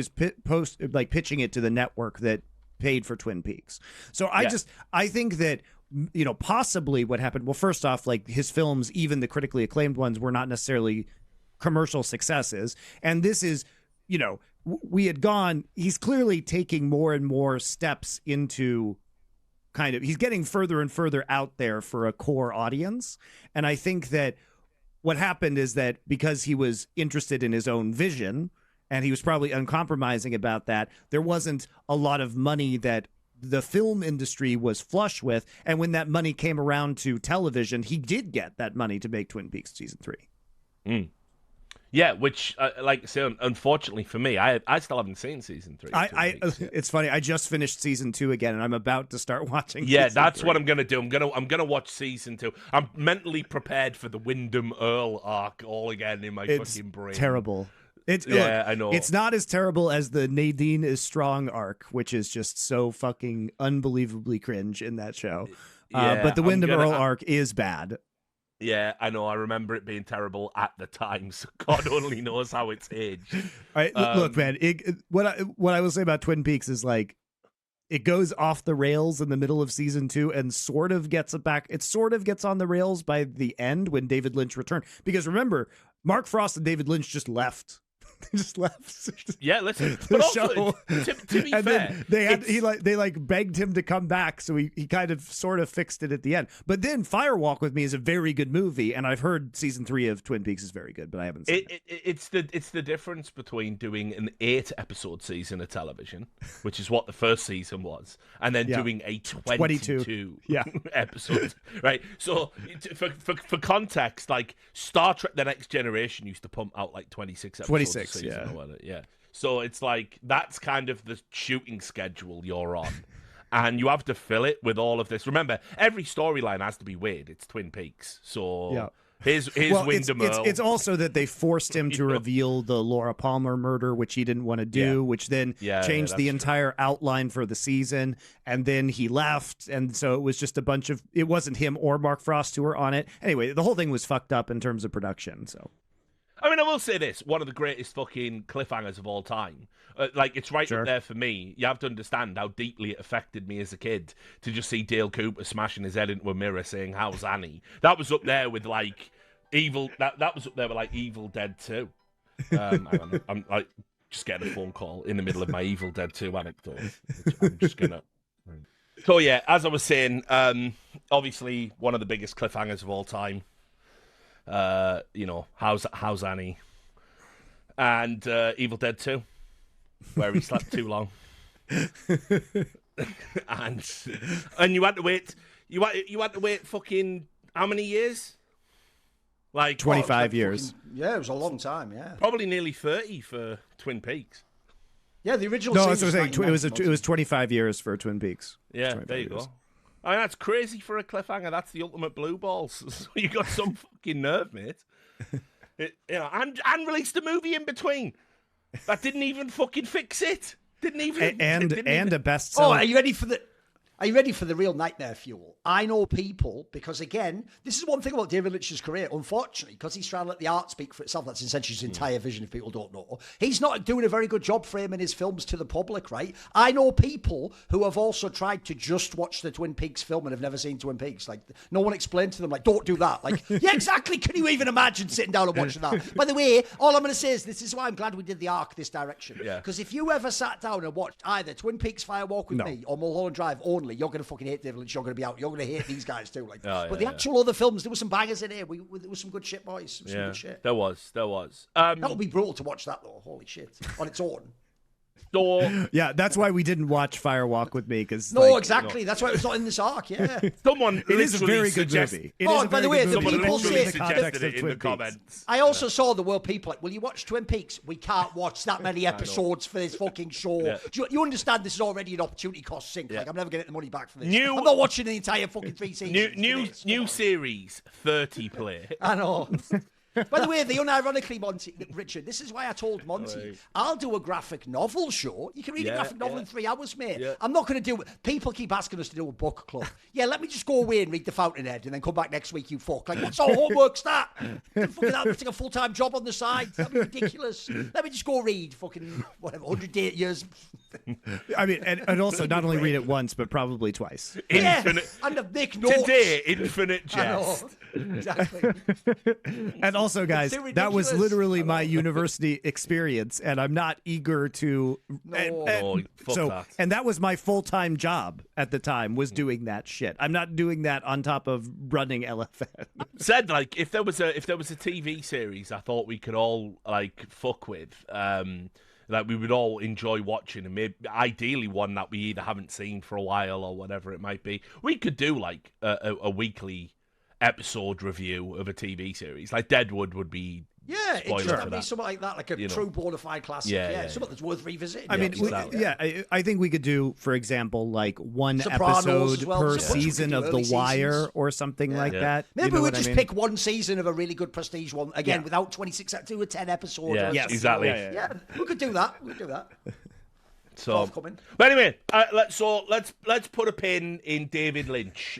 pitching it to the network that paid for Twin Peaks. So I think that possibly what happened. Well, first off, like his films, even the critically acclaimed ones, were not necessarily commercial successes, and this is he's clearly taking more and more steps into he's getting further and further out there for a core audience. And I think that what happened is that because he was interested in his own vision and he was probably uncompromising about that, there wasn't a lot of money that the film industry was flush with. And when that money came around to television, he did get that money to make Twin Peaks season 3. Mm. Yeah, which, like I say, unfortunately for me, I still haven't seen season 3. It's funny. I just finished season 2 again, and I'm about to start watching. Yeah, that's 3. what I'm gonna do. I'm gonna watch season 2. I'm mentally prepared for the Wyndham Earl arc all again in my fucking brain. Terrible. I know. It's not as terrible as the Nadine is Strong arc, which is just so fucking unbelievably cringe in that show. But the Wyndham Earl arc is bad. Yeah, I know. I remember it being terrible at the time, so God only knows how it's aged. All right, look, man. What I will say about Twin Peaks is like it goes off the rails in the middle of season 2 and sort of gets it back. It sort of gets on the rails by the end when David Lynch returned. Because remember, Mark Frost and David Lynch just left. They just left. Yeah, listen. The But also, show. to be fair, they begged him to come back, so he kind of sort of fixed it at the end. But then Firewalk with Me is a very good movie, and I've heard season 3 of Twin Peaks is very good, but I haven't seen it. It's the difference between doing an 8-episode season of television, which is what the first season was, and then doing a 22 episode. Right. So for context, like Star Trek: The Next Generation used to pump out like 26 episodes. 26. Yeah. So it's like that's kind of the shooting schedule you're on, and you have to fill it with all of this. Remember, every storyline has to be weird. It's Twin Peaks, so here's Wyndham Earl. It's also that they forced him to reveal the Laura Palmer murder, which he didn't want to do, which then changed the entire outline for the season, and then he left, and so it was just a bunch of. It wasn't him or Mark Frost who were on it. Anyway, the whole thing was fucked up in terms of production. So. I mean, I will say this, one of the greatest fucking cliffhangers of all time. It's right up there for me. You have to understand how deeply it affected me as a kid to just see Dale Cooper smashing his head into a mirror saying, "How's Annie?" That was up there with, like, Evil... That was up there with, like, Evil Dead 2. Hang on, I'm, like, just getting a phone call in the middle of my Evil Dead 2 anecdote. Which I'm just gonna... So, yeah, as I was saying, obviously one of the biggest cliffhangers of all time. How's Annie? And Evil Dead 2, where he slept too long. and you had to wait. You had to wait fucking how many years? Like 25 years. It was a long time. Yeah, probably nearly 30 for Twin Peaks. Yeah, the original. No, that's what I'm saying. It was 25 years for Twin Peaks. Yeah, there you go. I mean, that's crazy for a cliffhanger. That's the ultimate blue balls. So you got some fucking nerve, mate. And released a movie in between that didn't even fucking fix it. Didn't even a bestseller. Oh, are you ready for the? Are you ready for the real nightmare fuel? I know people, because again, this is one thing about David Lynch's career, unfortunately, because he's trying to let the art speak for itself. That's essentially his entire vision, if people don't know. He's not doing a very good job framing his films to the public, right? I know people who have also tried to just watch the Twin Peaks film and have never seen Twin Peaks. Like, no one explained to them, like, don't do that. Like, yeah, exactly. Can you even imagine sitting down and watching that? By the way, all I'm going to say is this is why I'm glad we did the arc this direction. Because if you ever sat down and watched either Twin Peaks Fire Walk with Me or Mulholland Drive only, you're going to fucking hate David Lynch. You're going to be out. You're going to hate these guys too. Like, but the actual other films, there were some bangers in here. There was some good shit, boys. Some good shit. There was. That would be brutal to watch that though. Holy shit, on its own. Yeah, that's why we didn't watch Fire Walk with Me. Because exactly. That's why it was not in this arc. Yeah, someone. It is a very good movie. By the way, the people say suggested it in the comments. I also saw the word people like, will you watch Twin Peaks? We can't watch that many episodes for this fucking show. Yeah. Do you understand this is already an opportunity cost sink? Like, I'm never getting the money back for this. I'm not watching the entire fucking 3 seasons. New series, 30 play. I know. By the way, the unironically, Richard, this is why I told Monty, I'll do a graphic novel show. You can read a graphic novel in 3 hours, mate. Yeah. I'm not going to do it. People keep asking us to do a book club. Let me just go away and read The Fountainhead and then come back next week, you fuck. Like, what's our homework's that? I'll take a full-time job on the side. That'd be ridiculous. Let me just go read fucking, 100 years. I mean, and also not only read it once, but probably twice. Infinite. And make notes. Today, infinite jest. Exactly. And also, guys, that was literally my university experience, and I'm not eager to. And that was my full-time job at the time, was doing that shit. I'm not doing that on top of running LFN. Said like if there was a TV series, I thought we could all like fuck with. Like we would all enjoy watching, and maybe ideally one that we either haven't seen for a while or whatever it might be. We could do like a weekly episode review of a TV series. Like Deadwood would be. Yeah, it should be something like that, like a true bona fide classic. Yeah, something that's worth revisiting. I mean, I think we could do, for example, like one episode per season of The Wire or something like that. Maybe we'll just pick one season of a really good prestige one, again, without 26, do a 10 episode. Yeah, yes, exactly. Yeah, we could do that. So, but anyway, let's put a pin in David Lynch.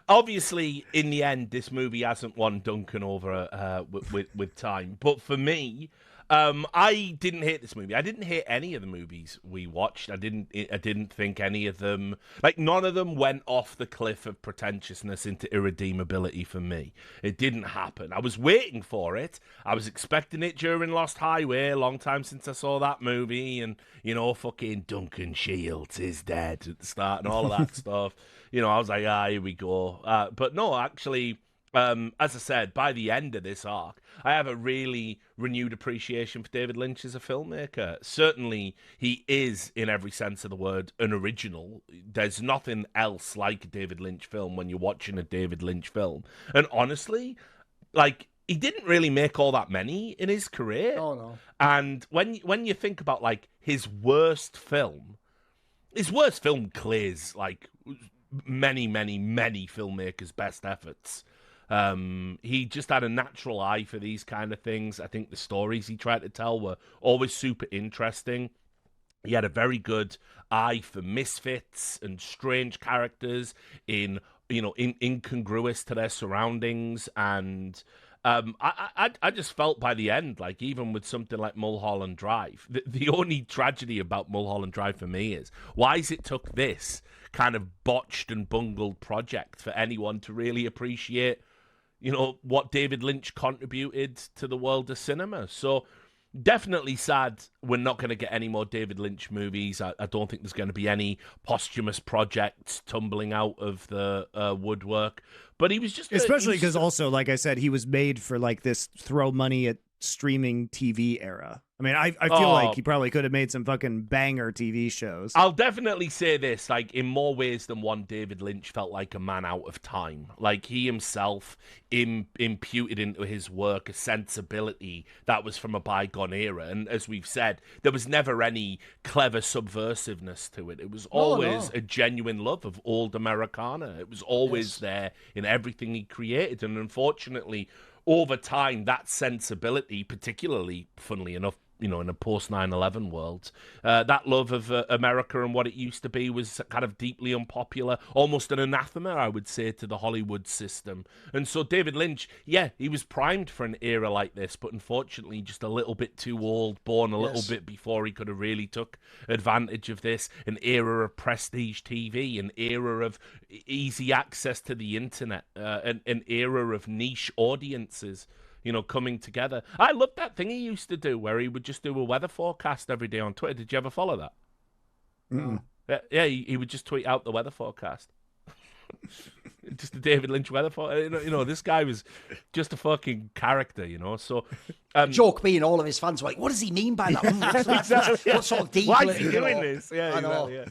Obviously, in the end, this movie hasn't won Duncan over with time. But for me, I didn't hate this movie. I didn't hate any of the movies we watched. I didn't think any of them, like none of them went off the cliff of pretentiousness into irredeemability for me. It didn't happen. I was waiting for it. I was expecting it during Lost Highway, a long time since I saw that movie, and fucking Duncan Shields is dead at the start and all of that stuff. I was like, here we go. But no, actually, as I said, by the end of this arc, I have a really renewed appreciation for David Lynch as a filmmaker. Certainly, he is, in every sense of the word, an original. There's nothing else like a David Lynch film when you're watching a David Lynch film. And honestly, like, he didn't really make all that many in his career. Oh, no. And when you think about, like, his worst film clears, like, many, many, many filmmakers' best efforts. He just had a natural eye for these kind of things. I think the stories he tried to tell were always super interesting. He had a very good eye for misfits and strange characters incongruous to their surroundings. And I just felt by the end, like even with something like Mulholland Drive, the only tragedy about Mulholland Drive for me is why is it took this kind of botched and bungled project for anyone to really appreciate what David Lynch contributed to the world of cinema. So definitely sad we're not going to get any more David Lynch movies. I don't think there's going to be any posthumous projects tumbling out of the woodwork. But he was just... Especially because also, like I said, he was made for like this throw money at streaming TV era. I mean, I feel like he probably could have made some fucking banger TV shows. I'll definitely say this, like, in more ways than one, David Lynch felt like a man out of time. Like, he himself imputed into his work a sensibility that was from a bygone era. And as we've said, there was never any clever subversiveness to it. It was always a genuine love of old Americana. It was always there in everything he created. And unfortunately, over time, that sensibility, particularly, funnily enough, in a post 9/11 world. That love of America and what it used to be was kind of deeply unpopular, almost an anathema, I would say, to the Hollywood system. And so David Lynch, yeah, he was primed for an era like this, but unfortunately just a little bit too old, born a little bit before he could have really took advantage of this. An era of prestige TV, an era of easy access to the internet, an era of niche audiences, coming together. I loved that thing he used to do where he would just do a weather forecast every day on Twitter. Did you ever follow that? Mm-mm. Yeah, he would just tweet out the weather forecast. Just the David Lynch weather forecast. This guy was just a fucking character, so... joke being all of his fans were like, what does he mean by that? Exactly. What sort of deep? Why is he doing this? Yeah, I know. Yeah.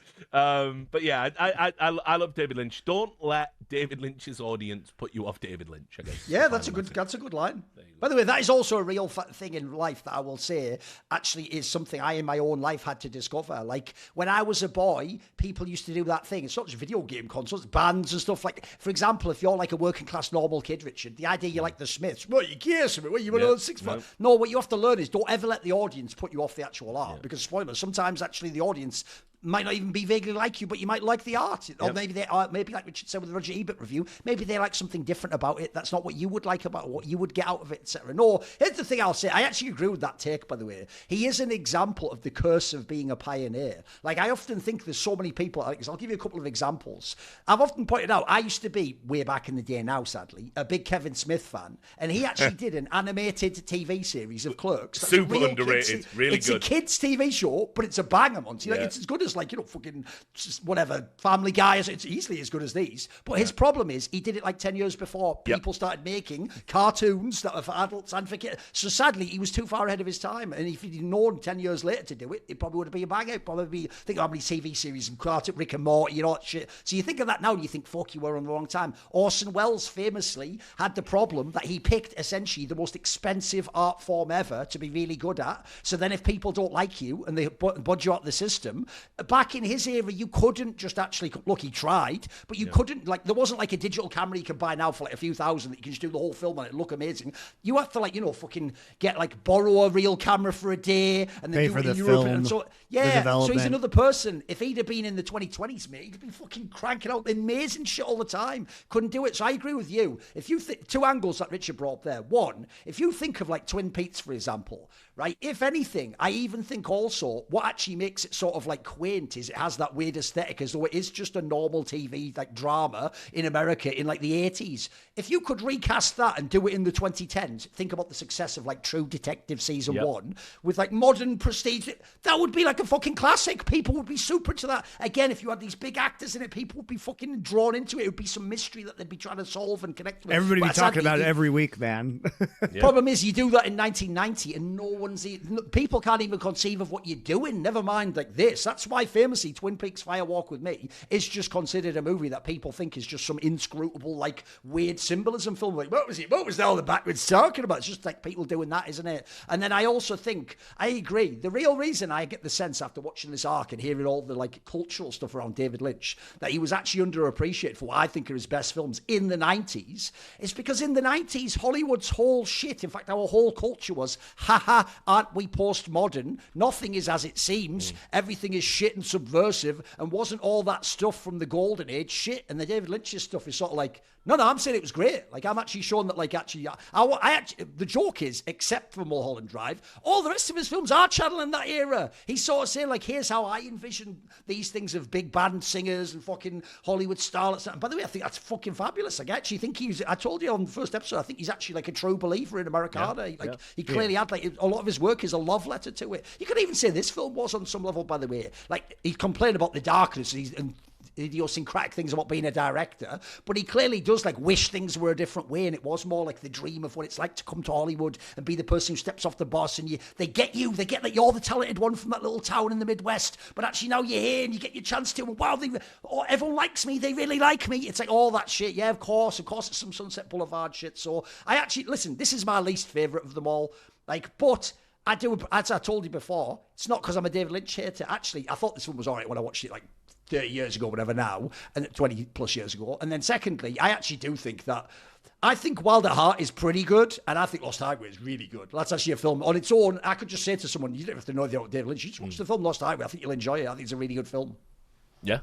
But yeah, I love David Lynch. Don't let David Lynch's audience put you off David Lynch, I guess. Yeah, that's a good line. By the way, that is also a real thing in life that I will say actually is something I in my own life had to discover. Like when I was a boy, people used to do that thing. It's not just video game consoles, bands and stuff. Like, for example, if you're like a working class normal kid, Richard, the idea you like the Smiths, well, you care something, well, you want to learn 6 foot. No, what you have to learn is don't ever let the audience put you off the actual art, because spoilers, sometimes actually the audience might not even be vaguely like you, but you might like the art. Or maybe they are, maybe like Richard said with the Roger Ebert review, maybe they like something different about it. That's not what you would like about it, what you would get out of it, etc. No, here's the thing I'll say. I actually agree with that take, by the way. He is an example of the curse of being a pioneer. Like, I often think there's so many people, I'll give you a couple of examples. I've often pointed out, I used to be, way back in the day now, sadly, a big Kevin Smith fan, and he actually did an animated TV series of Clerks. That's super underrated, really it's good. It's a kids' TV show, but it's a banger, Monty. Like, it's as good as, fucking whatever, Family Guy. It's easily as good as these. But his problem is he did it like 10 years before people started making cartoons that are for adults and for kids. So sadly, he was too far ahead of his time. And if he'd known 10 years later to do it, it probably would have been a banger. It'd probably be, think of how many TV series and cartoon, Rick and Morty, all that shit. So you think of that now and you think, fuck, you were on the wrong time. Orson Welles famously had the problem that he picked essentially the most expensive art form ever to be really good at. So then if people don't like you and they budge you out the system, back in his era, you couldn't just actually, look, he tried, but you couldn't, there wasn't like a digital camera you could buy now for like a few thousand that you can just do the whole film on it, look amazing. You have to fucking get borrow a real camera for a day and then pay do for it the in Europe. film, And so, so he's another person. If he'd have been in the 2020s, mate, he'd have been fucking cranking out amazing shit all the time. Couldn't do it. So I agree with you. If you think, two angles that Richard brought up there. One, if you think of Twin Peaks, for example, right? If anything, I even think also what actually makes it sort of quaint is it has that weird aesthetic as though it is just a normal TV drama in America in the 80s. If you could recast that and do it in the 2010s, think about the success of True Detective season 1 with modern prestige, that would be a fucking classic. People would be super into that. Again, if you had these big actors in it, people would be fucking drawn into it. It would be some mystery that they'd be trying to solve and connect with. Everybody be talking about it every week, man. Problem is, you do that in 1990 and people can't even conceive of what you're doing, never mind this. That's why famously Twin Peaks Fire Walk with Me is just considered a movie that people think is just some inscrutable weird symbolism film. What was all the backwards talking about? It's just people doing that, isn't it? And then I also think, I agree, the real reason I get the sense after watching this arc and hearing all the cultural stuff around David Lynch that he was actually underappreciated for what I think are his best films in the 90s is because in the 90s Hollywood's whole shit, in fact our whole culture was, haha, aren't we postmodern? Nothing is as it seems. Everything is shit and subversive, and wasn't all that stuff from the golden age shit? And the David Lynch's stuff is sort of no, I'm saying it was great. I'm actually showing that, I actually, the joke is, except for Mulholland Drive, all the rest of his films are channeling that era. He's sort of saying, here's how I envision these things of big band singers and fucking Hollywood starlets. And by the way, I think that's fucking fabulous. I actually think I told you on the first episode, I think he's actually a true believer in Americana. He clearly had, a lot of his work is a love letter to it. You could even say this film was on some level, by the way. He complained about the darkness and idiosyncratic things about being a director, but he clearly does wish things were a different way, and it was more the dream of what it's like to come to Hollywood and be the person who steps off the bus, and they get that you're the talented one from that little town in the Midwest, but actually now you're here and you get your chance to, and wow, everyone likes me, they really like me. It's all that shit. Yeah, of course it's some Sunset Boulevard shit. So I actually, listen, this is my least favourite of them all, but I do, as I told you before, it's not because I'm a David Lynch hater. Actually, I thought this film was alright when I watched it 30 years ago, whatever now, and 20 plus years ago. And then secondly, I actually do think that I think Wild at Heart is pretty good, and I think Lost Highway is really good. That's actually a film on its own. I could just say to someone, you don't have to know David Lynch. You just watch the film Lost Highway. I think you'll enjoy it. I think it's a really good film. Yeah.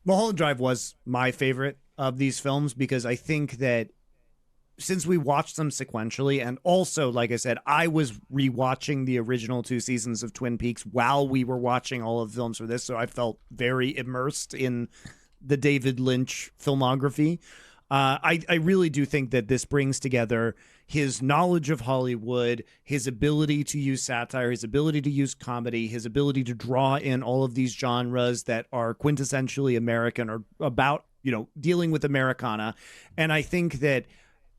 Mulholland Drive was my favorite of these films because I think that since we watched them sequentially, and also, like I said, I was rewatching the original 2 seasons of Twin Peaks while we were watching all of the films for this, so I felt very immersed in the David Lynch filmography. I really do think that this brings together his knowledge of Hollywood, his ability to use satire, his ability to use comedy, his ability to draw in all of these genres that are quintessentially American or about, dealing with Americana. And I think that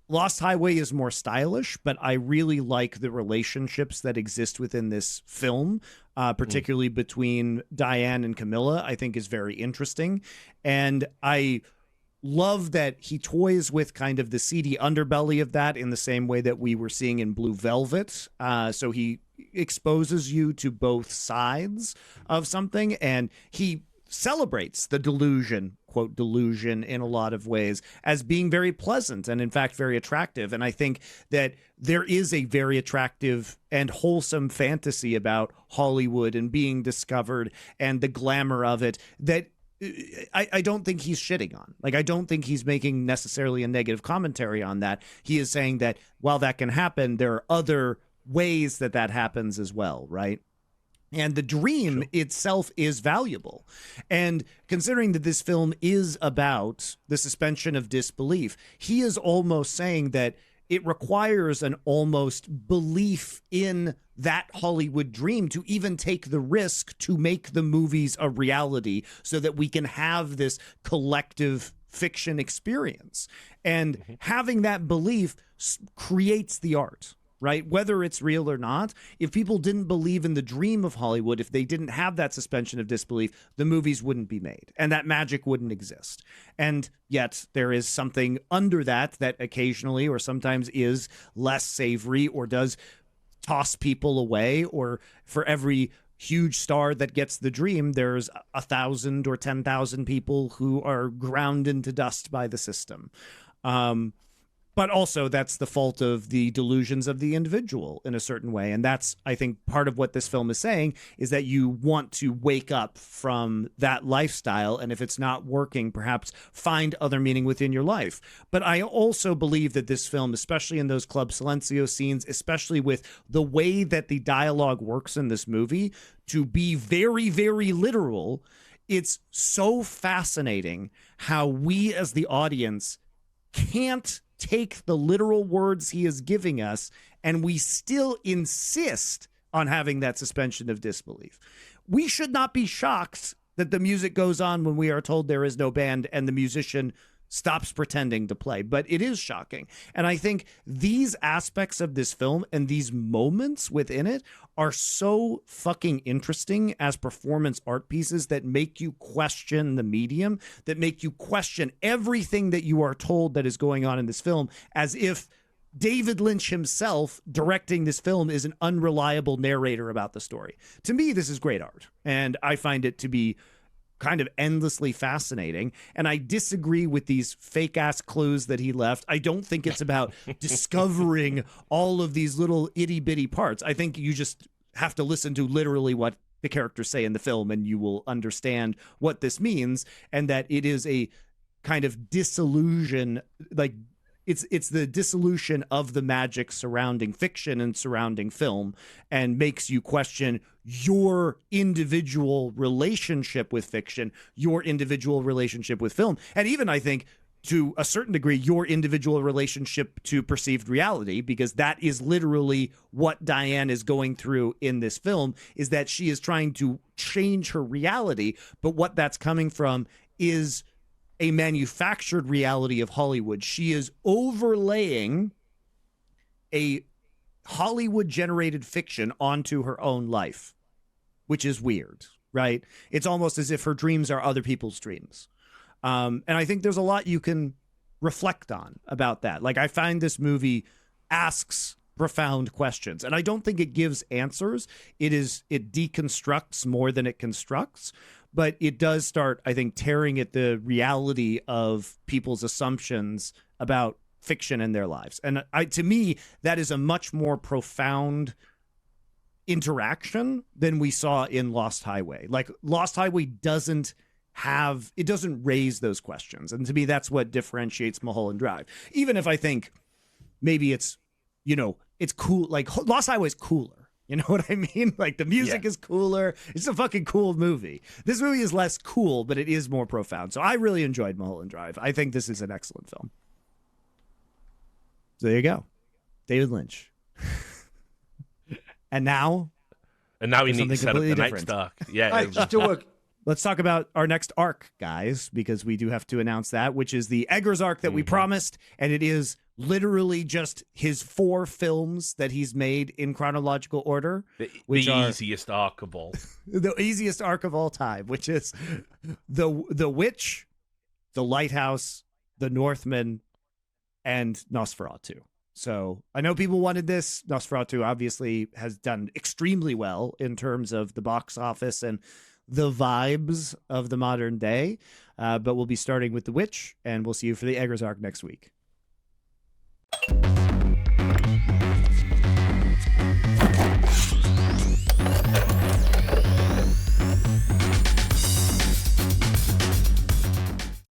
Lost Highway is more stylish, but I really like the relationships that exist within this film, particularly between Diane and Camilla, I think is very interesting. And I love that he toys with kind of the seedy underbelly of that in the same way that we were seeing in Blue Velvet. So he exposes you to both sides of something, and he celebrates the delusion, quote, delusion in a lot of ways as being very pleasant and in fact very attractive. And I think that there is a very attractive and wholesome fantasy about Hollywood and being discovered and the glamour of it that I don't think he's shitting on. Like, I don't think he's making necessarily a negative commentary on that. He is saying that while that can happen, there are other ways that happens as well, right? And the dream itself is valuable. And considering that this film is about the suspension of disbelief, he is almost saying that it requires an almost belief in that Hollywood dream to even take the risk to make the movies a reality so that we can have this collective fiction experience. And having that belief creates the art. Right? Whether it's real or not, if people didn't believe in the dream of Hollywood, if they didn't have that suspension of disbelief, the movies wouldn't be made and that magic wouldn't exist. And yet there is something under that occasionally or sometimes is less savory or does toss people away, or for every huge star that gets the dream, there's 1,000 or 10,000 people who are ground into dust by the system. But also that's the fault of the delusions of the individual in a certain way. And that's, I think, part of what this film is saying is that you want to wake up from that lifestyle. And if it's not working, perhaps find other meaning within your life. But I also believe that this film, especially in those Club Silencio scenes, especially with the way that the dialogue works in this movie, to be very, very literal, it's so fascinating how we as the audience can't take the literal words he is giving us, and we still insist on having that suspension of disbelief. We should not be shocked that the music goes on when we are told there is no band and the musician stops pretending to play, but it is shocking. And I think these aspects of this film and these moments within it are so fucking interesting as performance art pieces that make you question the medium, that make you question everything that you are told that is going on in this film, as if David Lynch himself directing this film is an unreliable narrator about the story. To me, this is great art, and I find it to be kind of endlessly fascinating. And I disagree with these fake ass clues that he left. I don't think it's about discovering all of these little itty bitty parts. I think you just have to listen to literally what the characters say in the film and you will understand what this means, and that it is a kind of disillusion, like it's the dissolution of the magic surrounding fiction and surrounding film, and makes you question your individual relationship with fiction, your individual relationship with film, and even, I think, to a certain degree, your individual relationship to perceived reality, because that is literally what Diane is going through in this film, is that she is trying to change her reality, but what that's coming from is a manufactured reality of Hollywood. She is overlaying a Hollywood-generated fiction onto her own life, which is weird, right? It's almost as if her dreams are other people's dreams. And I think there's a lot you can reflect on about that. Like, I find this movie asks profound questions, and I don't think it gives answers. It deconstructs more than it constructs. but it does start, I think, tearing at the reality of people's assumptions about fiction in their lives. And to me, that is a much more profound interaction than we saw in Lost Highway. Like, Lost Highway doesn't raise those questions. And to me, that's what differentiates Mulholland Drive. Even if I think maybe it's cool. Like, Lost Highway is cooler. You know what I mean? Like, the music is cooler. It's a fucking cool movie. This movie is less cool, but it is more profound. So I really enjoyed Mulholland Drive. I think this is an excellent film. So there you go. David Lynch. And now we need to set up the next arc. Yeah. Just do a Let's talk about our next arc, guys, because we do have to announce that, which is the Eggers arc that we promised. And it is literally just his 4 films that he's made in chronological order. The easiest arc of all. The easiest arc of all time, which is the Witch, the Lighthouse, the Northman, and Nosferatu. So I know people wanted this. Nosferatu obviously has done extremely well in terms of the box office and the vibes of the modern day. But we'll be starting with The Witch, and we'll see you for the Eggers arc next week.